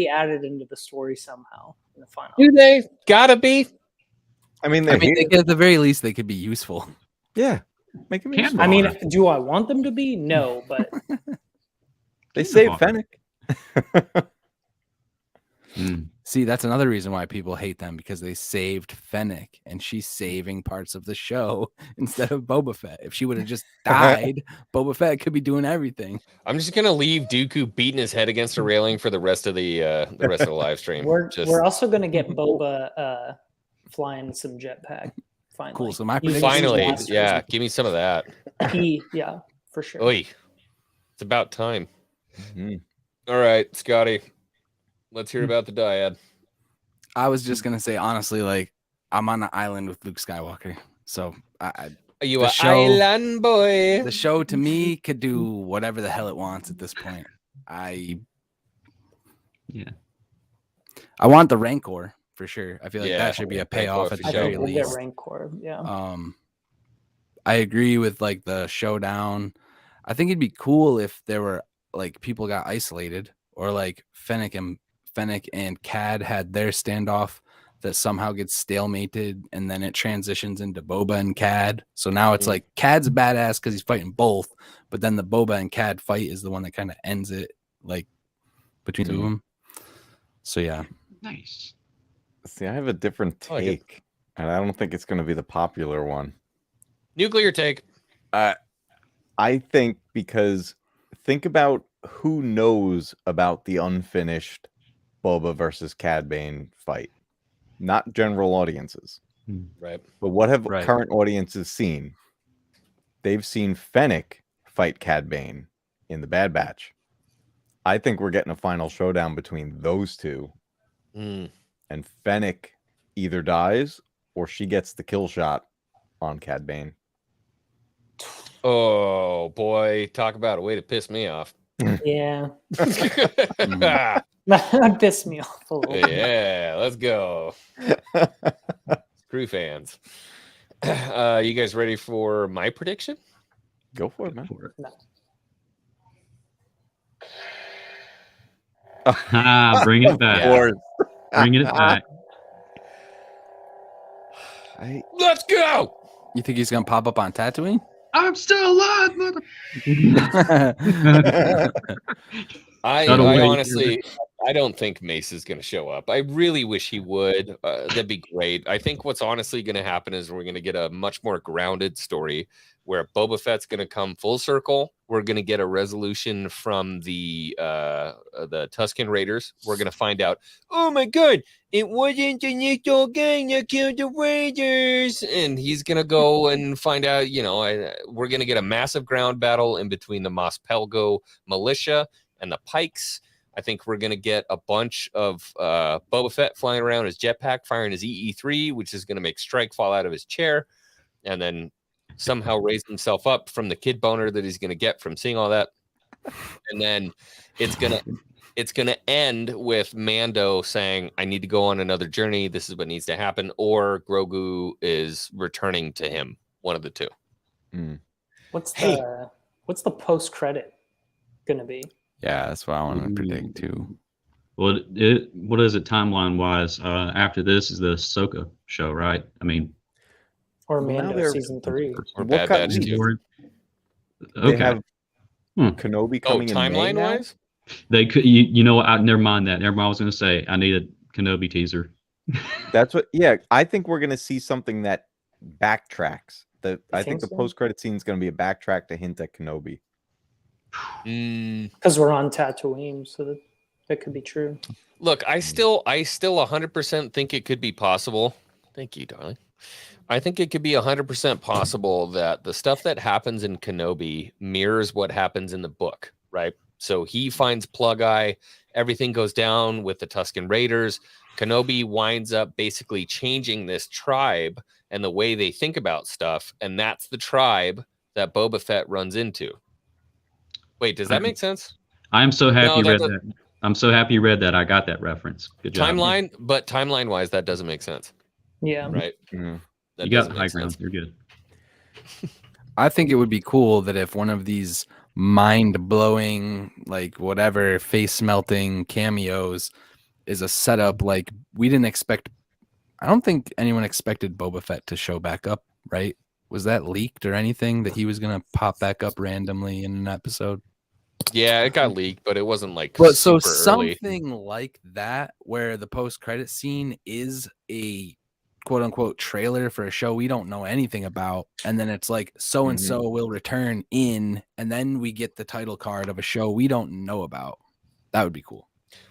added into the story somehow in the final. Do they? Gotta be. I mean, I mean, at the very least, they could be useful. yeah. Make them useful. I mean, do I want them to be? No, but they saved Fennec. See, that's another reason why people hate them, because they saved Fennec, and she's saving parts of the show instead of Boba Fett. If she would have just died, Boba Fett could be doing everything. I'm just gonna leave Dooku beating his head against a railing for the rest of the live stream. we're also going to get Boba flying some jetpack. Finally, Cool. So my Using prediction Finally, blasters. yeah, give me some of that. Yeah, for sure. Oi, it's about time. Mhm. All right, Scotty, let's hear about the dyad. I was just gonna say, honestly, like, I'm on an island with Luke Skywalker, so Are you The a show- island boy? the show to me could do whatever the hell it wants at this point. I want the Rancor for sure. I feel like Yeah, that should be a Rancor payoff for at the I sure. very think we'll get least. Rancor. Yeah. I agree with like the showdown. I think it'd be cool if there were like people got isolated, or like Fennec and Cad had their standoff that somehow gets stalemated, and then it transitions into Boba and Cad. So now it's like Cad's badass because he's fighting both, but then the Boba and Cad fight is the one that kind of ends it, like between the two of them. So yeah, Nice. See, I have a different I like it. take, and I don't think it's going to be the popular one. Nuclear take. I think because think about who knows about the unfinished Boba versus Cad Bane fight. Not general audiences. Right. But what have Right. current audiences seen? They've seen Fennec fight Cad Bane in the Bad Batch. I think we're getting a final showdown between those two, Mm. and Fennec either dies or she gets the kill shot on Cad Bane. Oh boy, talk about a way to piss me off. Yeah. Yeah, That pissed me off a little. let's go. Screw fans. You guys ready for my prediction? Go for it, man. Bring it back. Or Bring it back. Let's go. you think he's gonna pop up on Tatooine? I'm still alive, mother. I Gotta wait. honestly, I don't think Mace is going to show up. I really wish he would. That'd be great. I think what's honestly going to happen is we're going to get a much more grounded story where Boba Fett's going to come full circle. We're going to get a resolution from the Tusken Raiders. We're going to find out, oh my God, it wasn't the little gang that killed the Raiders. And he's going to go and find out, we're going to get a massive ground battle in between the Mos Pelgo militia and the Pikes. I think we're going to get a bunch of Boba Fett flying around his jetpack, firing his EE3, which is going to make Strike fall out of his chair, and then somehow raise himself up from the kid boner that he's going to get from seeing all that. And then it's going to end with Mando saying, I need to go on another journey. This is what needs to happen. Or Grogu is returning to him. One of the two. Mm. What's the post-credit going to be? Yeah, that's what I want to predict too. Well, what is it timeline wise? After this is the Ahsoka show, right? I mean, Or Well, now Mando they're- season 3. Or What Bad kind- Batch 2. They Okay. have Hmm. Kenobi coming in May timeline now? wise? They could, you know what? Never mind that. Everybody was going to say, I need a Kenobi teaser. That's what. Yeah, I think we're gonna see something that backtracks. I think think the so? post-credit scene is gonna be a backtrack to hint at Kenobi. Because we're on Tatooine, so that could be true. Look, I still 100% think it could be possible. Thank you, darling. I think it could be 100% possible that the stuff that happens in Kenobi mirrors what happens in the book, right? So he finds Plug Eye, everything goes down with the Tusken Raiders. Kenobi winds up basically changing this tribe and the way they think about stuff, and that's the tribe that Boba Fett runs into. Wait, does that make sense? I'm so happy No, you that read doesn't- that. I'm so happy you read that. I got that reference. Good job. Timeline wise, that doesn't make sense, Yeah. right? Mhm. That You got doesn't the high make ground. sense. You're good. I think it would be cool that if one of these mind-blowing, like whatever, face-melting cameos is a setup, like we didn't expect. I don't think anyone expected Boba Fett to show back up, right? Was that leaked or anything that he was gonna pop back up randomly in an episode? Yeah, it got leaked, but it wasn't like But so super early. something like that, where the post-credit scene is a quote-unquote trailer for a show we don't know anything about, and then it's like so and so will return in, and then we get the title card of a show we don't know about. That would be cool.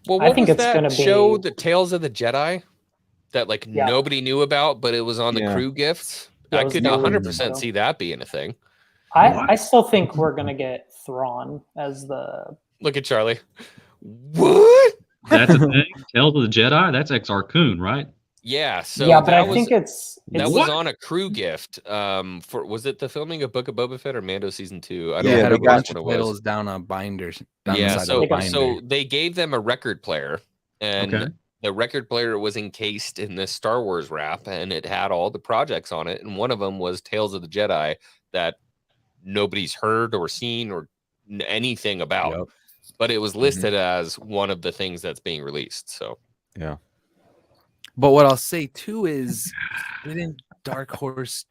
Well, I what think was it's that gonna show, be- The Tales of the Jedi, that like Yeah. nobody knew about, but it was on the Yeah. crew gifts? Yeah, it I was could the 100% show. see that being a thing. I still think we're going to get Thrawn as the... Look at Charlie. What? That's a thing. Tales of the Jedi. That's Exar Kun, right? Yeah, so yeah, but that I was, think it's that was What? on a crew gift. Was it the filming of Book of Boba Fett or Mando season 2? I don't Yeah, Yeah, had know a they got bunch which of one it was. titles down on binders. Down the Yeah, side of the binder. so they gave them a record player, and Okay. the record player was encased in this Star Wars wrap, and it had all the projects on it, and one of them was Tales of the Jedi that nobody's heard or seen or anything about, Yep. but it was listed as one of the things that's being released. So But what I'll say too is, didn't Dark Horse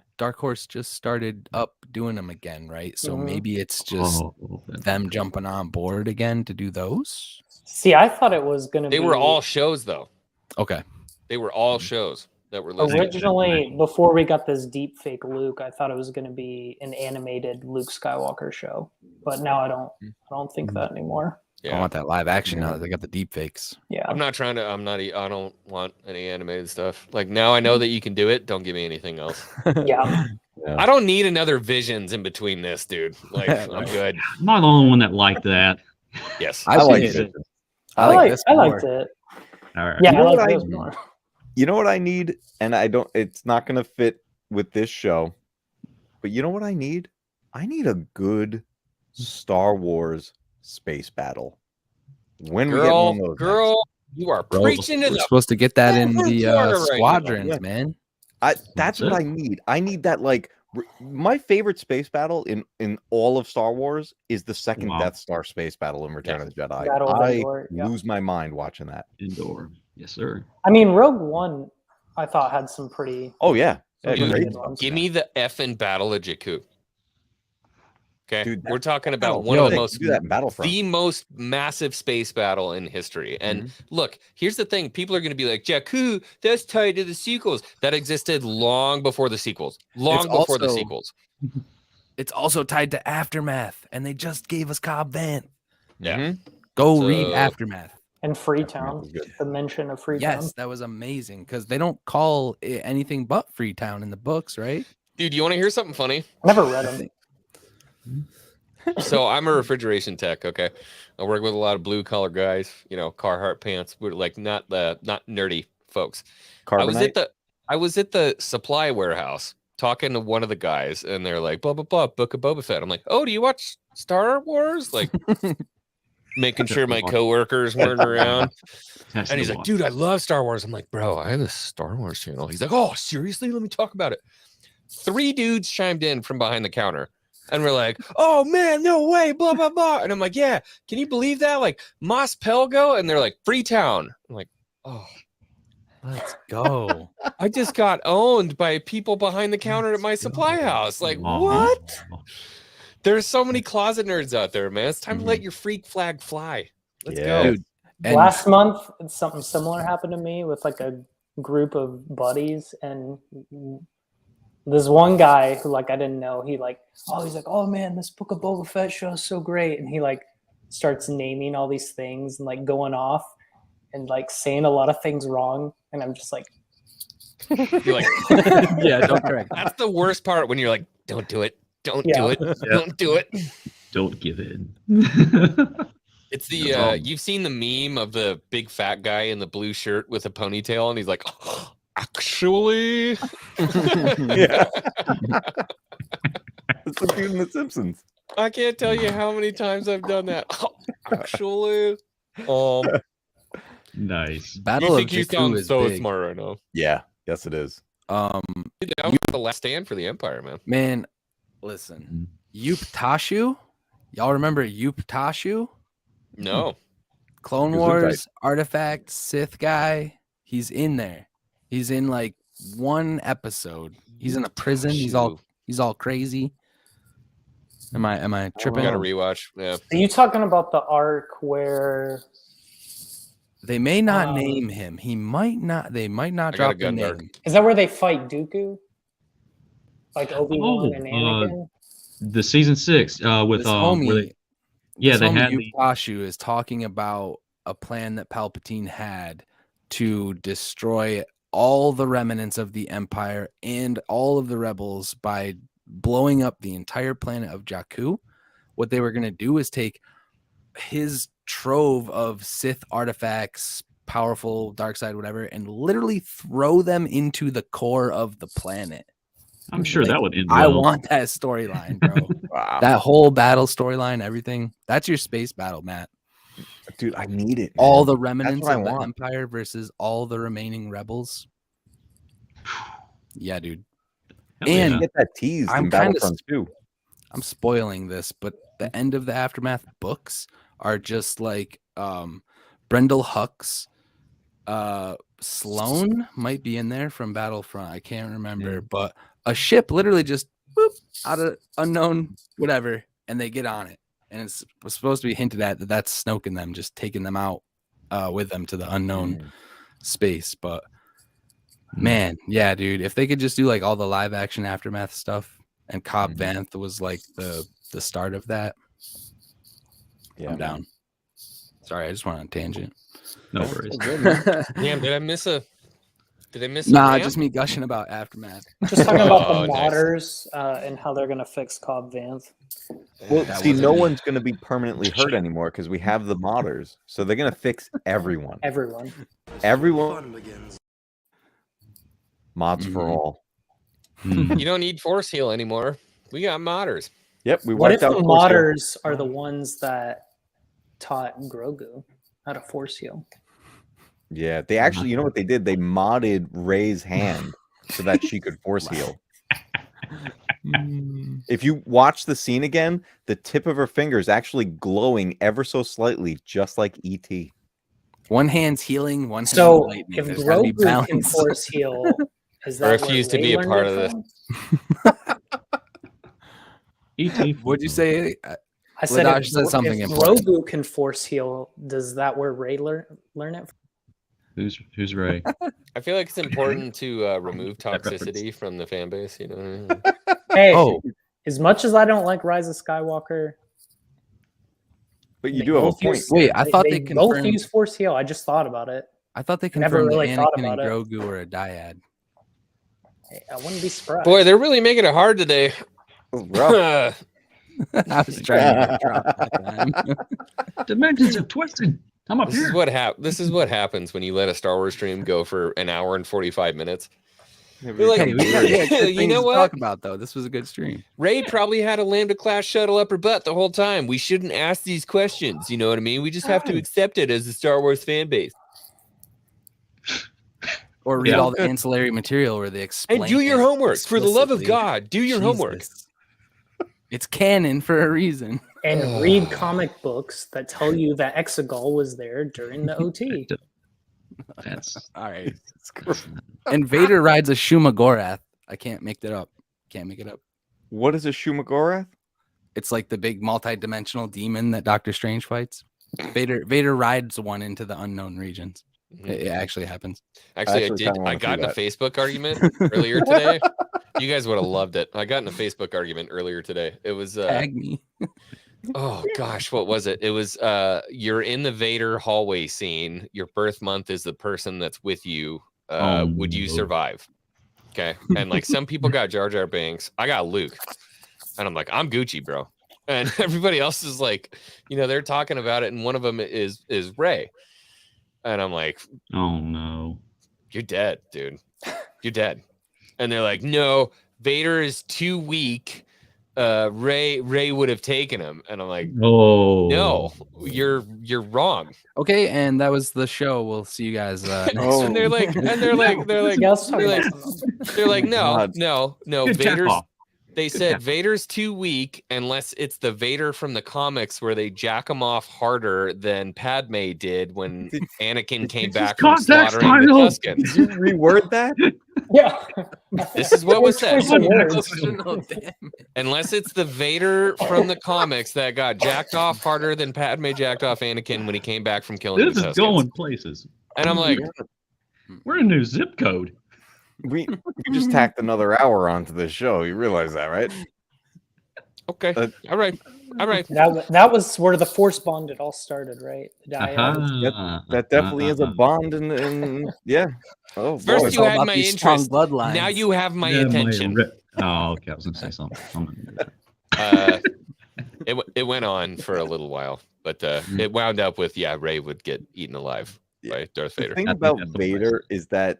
just started up doing them again, right? So Mhm. maybe it's just them jumping on board again to do those. See, I thought it was going to be... they were all shows, though. Okay. They were all shows that were listed. Originally, before we got this deep fake Luke, I thought it was going to be an animated Luke Skywalker show. But now I don't think that anymore. I Yeah, want that live action now that they got the deep fakes. Yeah. I don't want any animated stuff. Like, now I know that you can do it. Don't give me anything else. Yeah. I don't need another Visions in between this, dude. Like, I'm good. I'm not the only one that liked that. Yes. I like it. it. I like this I more. liked it. All right. Yeah, You know I what like I- this more. You know what I need, and it's not gonna fit with this show, but you know what I need? I need a good Star Wars space battle. When we get one of those Girl, you are preaching to We're the supposed to get that in Corner the right now. squadrons, Yeah. man. that's That's what it. I need. I need that, like, my favorite space battle in all of Star Wars is the second Wow. Death Star space battle in Return of the Jedi. Battle of I Endor, yeah. lose my mind watching that. Indoor. Yes, sir. I mean, Rogue One, I thought had some pretty... Oh yeah, some yeah, pretty great good stuff. ones. give me the effing Battle of Jakku. Okay, Dude, we're talking about Battle- one of the Yo, most do that in Battlefront. the most massive space battle in history. And look, here's the thing: people are going to be like, Jakku, that's tied to the sequels. That existed long before the sequels. Long before the sequels. It's also tied to Aftermath, and they just gave us Cobb Vanth. Yeah. Go read Aftermath. And Freetown, the mention of Freetown. Yes, that was amazing because they don't call it anything but Freetown in the books, right? Dude, you want to hear something funny? Never read them. So I'm a refrigeration tech. Okay, I work with a lot of blue collar guys. You know, Carhartt pants. We're like not nerdy folks. Carbonite? I was at the supply warehouse talking to one of the guys, and they're like, blah blah blah, Book of Boba Fett. I'm like, oh, do you watch Star Wars? Like, making sure my coworkers weren't around. And he's like, dude, I love Star Wars. I'm like, bro, I have a Star Wars channel. He's like, oh, seriously? Let me talk about it. 3 dudes chimed in from behind the counter. And we're like, oh man, no way, blah, blah, blah. And I'm like, yeah, can you believe that? Like Mos Pelgo? And they're like, Freetown. I'm like, oh, let's go. I just got owned by people behind the counter at my supply house. Like, what? There's so many closet nerds out there, man. It's time to let your freak flag fly. Let's go. Dude. Last month, something similar happened to me with like a group of buddies, and this one guy who like I didn't know, he's like, oh man, this Book of Boba Fett show is so great, and he like starts naming all these things and like going off and like saying a lot of things wrong, and I'm just like, you're like, yeah, don't correct. That's the worst part when you're like, don't do it, don't do it, don't do it, don't give in. It's the you've seen the meme of the big fat guy in the blue shirt with a ponytail, and he's like, oh, actually, yeah. It's the dude in The Simpsons. I can't tell you how many times I've done that. Oh, actually, nice. Battle you think you sound so big. Smart right now? Yeah, yes, it is. That was the last stand for the Empire, man. Man, listen, Yuptashu, y'all remember Yuptashu? No. Clone Wars artifact Sith guy. He's in there. He's in like one episode. He's in a prison. He's all crazy. Am I tripping? I gotta rewatch. Yeah. Are you talking about the arc where they may not name him? He might not. They might not drop the name. Dark. Is that where they fight Dooku? Like Obi-Wan and Anakin? The season 6 with homie. Yeah, they had Yuptashu is talking about a plan that Palpatine had to destroy all the remnants of the Empire and all of the rebels by blowing up the entire planet of Jakku. What they were going to do is take his trove of Sith artifacts, powerful dark side, whatever, and literally throw them into the core of the planet. I'm sure that would end I well. want that storyline, bro. Wow. That whole battle storyline, everything. That's your space battle, Matt. Dude, I need it. Man. All the remnants of the Empire versus all the remaining rebels. Yeah, dude. And get that teased in Battlefront 2. I'm spoiling this, but the end of the Aftermath books are just like Brendel Hux. Sloane might be in there from Battlefront. I can't remember, but a ship literally just boop, out of unknown whatever, and they get on it. And it's supposed to be hinted at that that's Snoke and them just taking them out with them to the unknown space. But man, yeah, dude, if they could just do like all the live action Aftermath stuff, and Cobb Vanth was like the start of that, I'm down. Sorry, I just went on a tangent. No worries. Damn, did I miss a? Nah, just me gushing about Aftermath. Just talking about the modders and how they're gonna fix Cobb Vanth. Well, see, no one's gonna be permanently hurt anymore because we have the modders, so they're gonna fix everyone. Everyone. Mods for all. You don't need force heal anymore. We got modders. Yep, we What if wiped the out modders are the ones that taught Grogu how to force heal? Yeah, they actually, you know what they did? They modded Rey's hand so that she could force heal. If you watch the scene again, the tip of her finger is actually glowing ever so slightly, just like ET. One hand's healing, one hand's So lightning. if There's gotta be Grogu can balance. force heal, is I that refuse where to be Rey a part learned of it this. from? E.T. What'd you say? I said Ladash said something if important. Grogu can force heal, does that where Ray learn it? Who's Ray? I feel like it's important to remove That reference. toxicity from the fan base. You know. Hey, Oh, as much as I don't like Rise of Skywalker, But you they do have a both point. use- wait, I thought they both confirmed. use force heal. I just thought about it. I thought they Never confirmed really that thought Anakin and about it. Grogu were a dyad. Hey, I wouldn't be surprised. Boy, they're really making it hard today. Rough. I was trying to get dropped that time. Dimensions have twisted. I'm up This is here. this is what happens when you let a Star Wars stream go for an hour and 45 minutes. You're like, Hey, we got good You things know to what? talk about though. This was a good stream. Ray probably had a Lambda class shuttle up her butt the whole time. We shouldn't ask these questions. You know what I mean? We just have to accept it as the Star Wars fan base. Or read Yeah. all the ancillary material where they explain. And do your it homework. For the love of explicitly. God, do your homework. Jesus. It's canon for a reason. And read comic books that tell you that Exegol was there during the OT. That's All right. And Vader rides a Shumagorath. I can't make that up. Can't make it up. What is a Shumagorath? It's like the big multi-dimensional demon that Doctor Strange fights. Vader rides one into the unknown regions. It actually happens. Actually, actually I kinda did. wanna I got see in a that. Facebook argument earlier today. You guys would have loved it. I got in a Facebook argument earlier today. It was Tag me. oh gosh, what was it? It was you're in the Vader hallway scene. Your birth month is the person that's with you. Would you no. survive? Okay. And like some people got Jar Jar Binks. I got Luke. And I'm like, I'm Gucci, bro. And everybody else is like, you know, they're talking about it, and one of them is Ray. And I'm like, oh no. you're dead, dude. You're dead. And they're like, no, Vader is too weak. Ray would have taken him. And I'm like, Oh no, you're wrong. Okay, and that was the show. We'll see you guys next Oh. And they're like, they're like, Yeah, let's talk they're like, about something. they're like, no, God. no, Good Vader's. tap-off. They Good said tap-off. Vader's too weak unless it's the Vader from the comics where they jack him off harder than Padme did when Anakin came back from context slaughtering the title. Tuskens. Did you reword that? Yeah. This is what was said. Choice of words. Oh, damn it. Unless it's the Vader from the comics that got jacked off harder than Padme jacked off Anakin when he came back from killing This the is Tuskens. going places. And I'm like, We're a new zip code. We just tacked another hour onto this show. You realize that, right? okay, all right. That was where the Force bond it all started, right? The dyad. That definitely is a bond, and yeah. Oh, First boy. It's you all had about my these strong interest. bloodlines. Now you have my Yeah, attention. Oh, okay. I was gonna say something. I'm not gonna do that. It went on for a little while, but it wound up with Ray would get eaten alive by Darth The Vader. thing I think about that's the Vader is that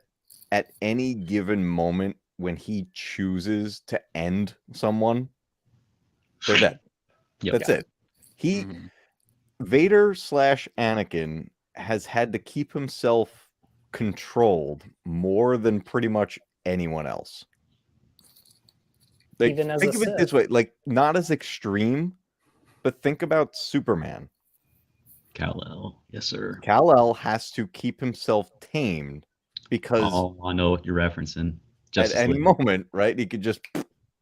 at any given moment when he chooses to end someone, they're dead. Yep. That's it. He Mhm. Vader / Anakin has had to keep himself controlled more than pretty much anyone else. Like, Even as think a of it this Sith. way, like not as extreme, but think about Superman. Kal-El. Yes, sir. Kal-El has to keep himself tamed because Oh, I know what you're referencing. at Justice any League. moment, right? He could just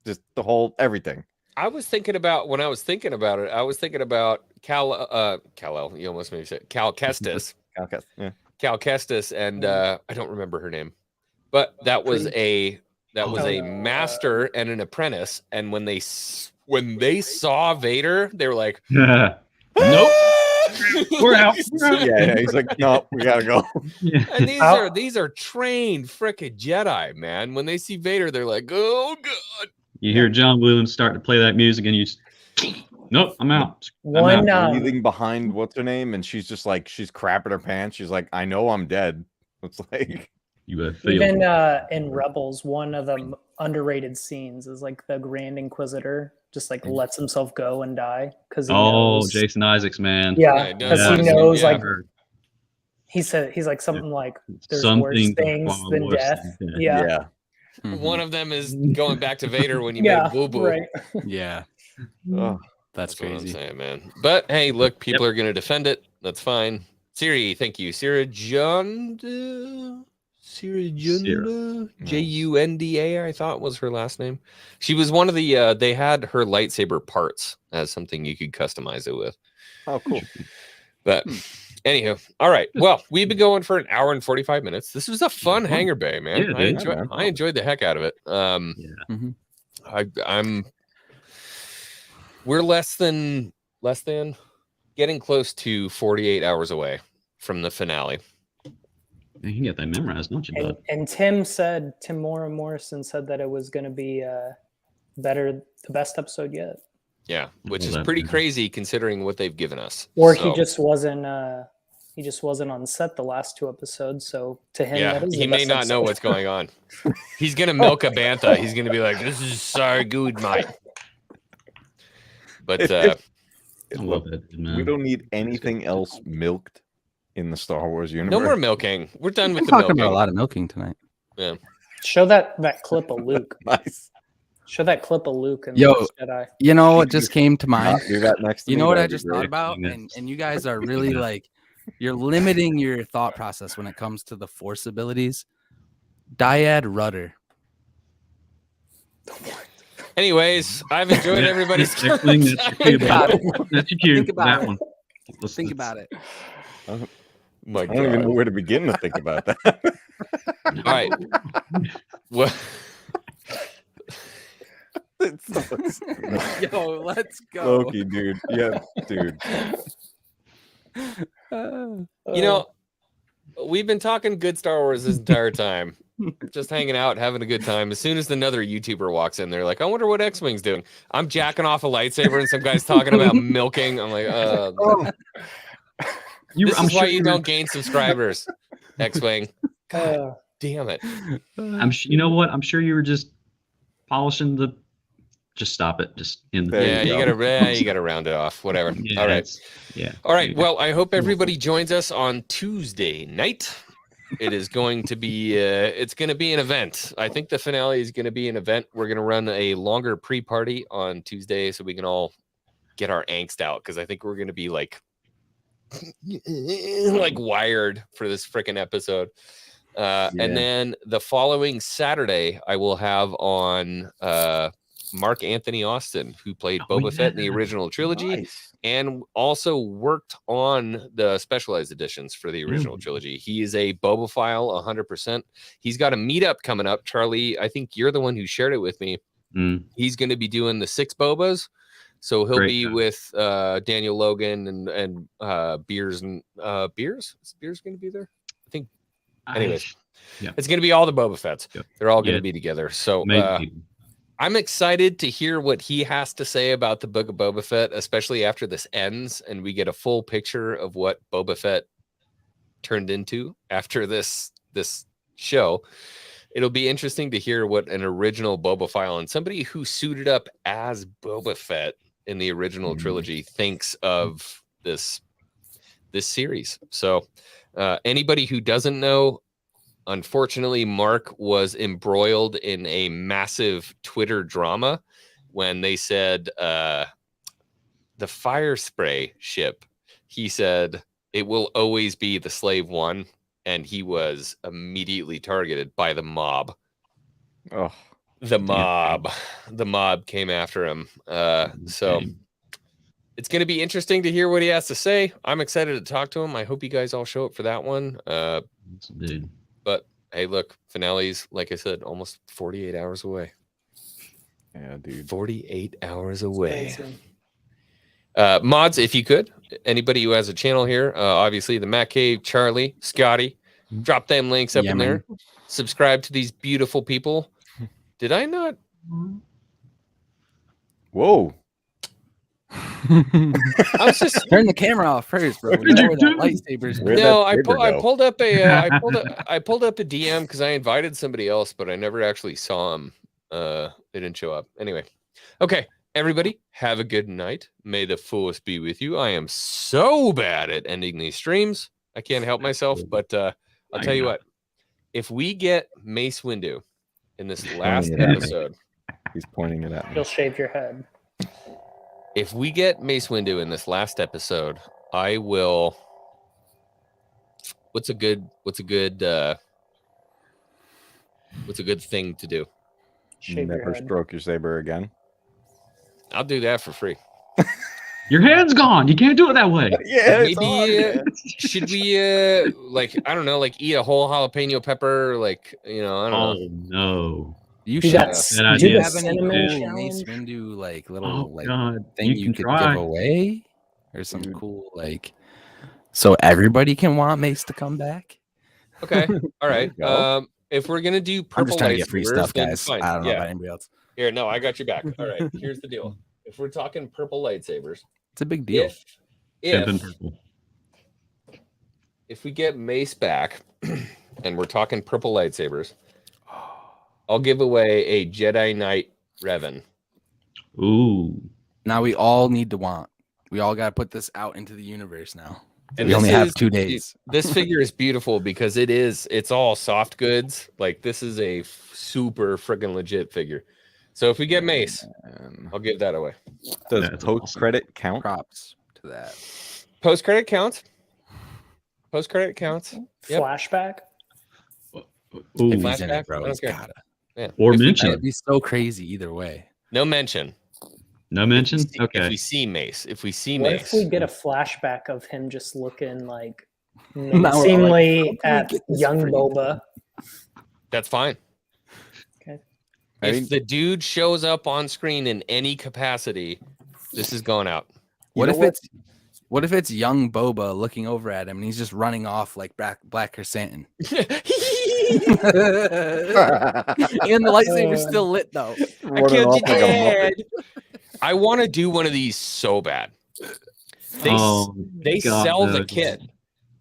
the whole everything. I was thinking about when I was thinking about it. I was thinking about Kal-El. You almost made me say Cal Kestis. Yeah. Cal Kestis, and I don't remember her name, but that was a master and an apprentice. And when they saw Vader, they were like, nope. We're out. We're out. Yeah, he's like, no, we gotta go. Yeah. and these are trained frickin' Jedi, man. When they see Vader, they're like, oh god. You hear John Williams start to play that music, and you just, nope, I'm out. I'm One out. Breathing behind what's her name, and she's just like she's crapping her pants. She's like, I know I'm dead. It's like You better feel. Even in Rebels, one of the underrated scenes is like the Grand Inquisitor just like lets himself go and die because he knows. Jason Isaacs, man. Yeah, Yeah, because yeah, he knows yeah. like he's like something like there's Something worse things far than worse death. than death. Yeah, Mhm. One of them is going back to Vader when you yeah, made boo boo. right. Yeah, oh, that's That's what I'm crazy. saying, man. But hey, look, people are going to defend it. That's fine. Siri, thank you. Sarah John. Junda, Junda, I thought was her last name. She was one of the. They had her lightsaber parts as something you could customize it with. Oh, cool. But anywho, all right. Well, we've been going for an hour and 45 minutes. This was a fun Hangar Bay, man. Yeah, I enjoyed the heck out of it. We're less than getting close to 48 hours away from the finale. You can get that memorized, don't you, bud? And Tim Morrison said that it was going to be the best episode yet. Yeah, which is pretty crazy considering what they've given us. Or he just wasn't on set the last 2 episodes. So to him, yeah, that is he may not know what's going on. He's gonna milk a bantha. He's gonna be like, "This is so good, mate." But I love it, man. We don't need anything else milked in the Star Wars universe. No more milking. We're done with the talking milking. about a lot of milking tonight. Yeah. Show that clip of Luke. Nice. Show that clip of Luke and Yo, the Jedi. You know what just came to mind? Do that next. You know what I just thought about, and you guys are really like, you're limiting your thought process when it comes to the Force abilities. Dyad Rudder. Anyways, I've enjoyed everybody's Think about it. That's your cue. Think about That it. one. Think about it. My I don't even know where to begin to think about that. All right. Well, Yo, let's go. Loki, dude. Yeah, dude. you know, we've been talking good Star Wars this entire time. Just hanging out, having a good time. As soon as another YouTuber walks in, they're like, I wonder what X-Wing's doing. I'm jacking off a lightsaber and some guy's talking about milking. I'm like, this is why you don't gain subscribers, X-Wing. God damn it. You know what? I'm sure you were just polishing the. Just stop it. Just in the. Yeah, you gotta round it off. Whatever. Yeah, all right. Yeah. All right. Well, I hope everybody joins us on Tuesday night. It is going to be it's going to be an event. I think the finale is going to be an event. We're going to run a longer pre-party on Tuesday so we can all get our angst out, because I think we're going to be like wired for this freaking episode. And then the following Saturday, I will have on Mark Anthony Austin, who played Boba Fett in the original trilogy, and also worked on the specialized editions for the original trilogy. He is a Boba-phile 100%. He's got a meetup coming up. Charlie, I think you're the one who shared it with me. He's going to be doing the 6 Bobas. So he'll be with Daniel Logan and Beers and Beers. Is Beers going to be there? I think. Anyways, it's going to be all the Boba Fetts. Yep. They're all going to be together. So I'm excited to hear what he has to say about the Book of Boba Fett, especially after this ends and we get a full picture of what Boba Fett turned into after this show. It'll be interesting to hear what an original Boba-phile and somebody who suited up as Boba Fett in the original trilogy thinks of this series. So anybody who doesn't know, unfortunately, Mark was embroiled in a massive Twitter drama when they said the fire spray ship. He said it will always be the Slave One, and he was immediately targeted by the mob. Oh, the mob came after him. So it's going to be interesting to hear what he has to say. I'm excited to talk to him. I hope you guys all show up for that one. Dude. But hey, look, finale's, like I said, almost 48 hours away. Yeah, dude. 48 hours away. Mods, if you could, anybody who has a channel here, obviously the Matt Cave, Charlie, Scotty, drop them links up in there. Subscribe to these beautiful people. Did I not? Whoa. I was just turn the camera off first, bro. You know where that lightsabers. No, I pulled up a DM because I invited somebody else, but I never actually saw him. They didn't show up. Anyway, okay, everybody, have a good night. May the force be with you. I am so bad at ending these streams. I can't help myself, but I'll tell you what. If we get Mace Windu in this last episode, he's pointing it at me. He'll shave your head. If we get Mace Windu in this last episode, I will. What's a good What's a good thing to do? Shave your Never head. stroke your saber again. I'll do that for free. Your head's gone. You can't do it that way. Yeah, Maybe should we like I don't know, like eat a whole jalapeno pepper, like I don't know. Oh no. You Do should that. Bad Do idea. the have any cinnamon cool Mace challenge. Windu like little Oh like God. thing you can could try. give away or some Dude. cool like so everybody can want Mace to come back. Okay, all right. you go. If we're gonna do I'm purple just trying to get free lightsabers, stuff, then guys. fine. I don't know Yeah. about anybody else. Here, no, I got your back. All right, here's the deal. If we're talking purple lightsabers, It's a big deal. Pimpin' purple. if we get Mace back and we're talking purple lightsabers, I'll give away a Jedi Knight Revan. Ooh. Now we all need to want. We all got to put this out into the universe now. And we this only have is- 2 days. This figure is beautiful because it's all soft goods. Like this is a super freaking legit figure. So if we get Mace, I'll give that away. Does That's post credit count? Props to that. Post credit counts. Post credit counts. Yep. Flashback. Ooh. If he's in Flashback? it, bro, I don't he's care. gotta. Yeah. Or If we- mention. That'd be so crazy either way. No mention. No mention? If we Okay. see Mace, if we see What Mace, if we get a flashback of him just looking like Now we're all like, menacingly how can we at get this young free? Boba? that's fine. Okay. I If mean- the dude shows up on screen in any capacity, this is going out. What know if what? it's young Boba looking over at him and he's just running off like Black Chrysanthemum? And the lightsaber's still lit though. I killed your dad. I want to do one of these so bad. They God, sell the no. kit.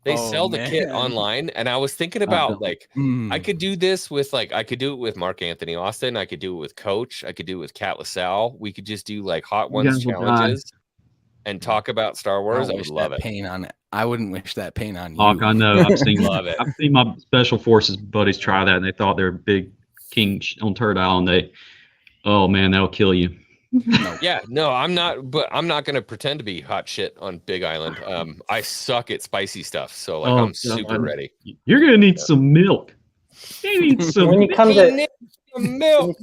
They Oh, sell the kit man. online, and I was thinking about don't. like Mm. I could do this with like I could do it with Mark Anthony Austin. I could do it with Coach. I could do it with Kat LaSalle. We could just do like Hot Ones guys will die. challenges and talk about Star Wars. I don't would wish love that it. pain on it. I wouldn't wish that pain on you. Hawk, I know. I've seen Love it. I've seen my special forces buddies try that, and they thought they were big king on Turd Island. Oh man, that'll kill you. Yeah, no, I'm not. But I'm not going to pretend to be hot shit on Big Island. I suck at spicy stuff, so like Oh, I'm super God. ready. You're gonna need some milk. You need some When you milk. come to Milk.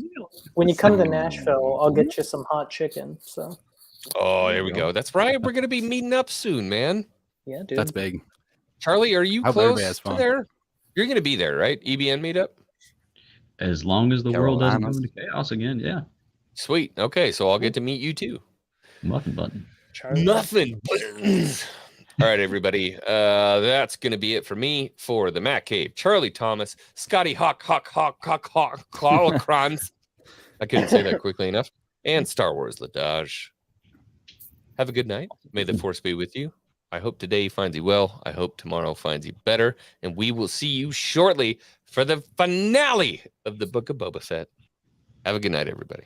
when you come to Nashville, I'll get you some hot chicken. So Oh, there we go. That's right. We're gonna be meeting up soon, man. yeah, dude. That's big. Charlie, are you Hope everybody close has to fun. there? You're gonna be there, right? EBN meetup. As long as the world doesn't go Carolinas. into chaos again, yeah. Sweet. Okay, so I'll get to meet you too. Muffin button. Charlie. Nothing buttons. All right, everybody. That's gonna be it for me for the Matt Cave. Charlie Thomas, Scotty Holocrons. I couldn't say that quickly enough. And Star Wars Ladage. Have a good night. May the force be with you. I hope today finds you well. I hope tomorrow finds you better. And we will see you shortly for the finale of the Book of Boba Fett. Have a good night, everybody.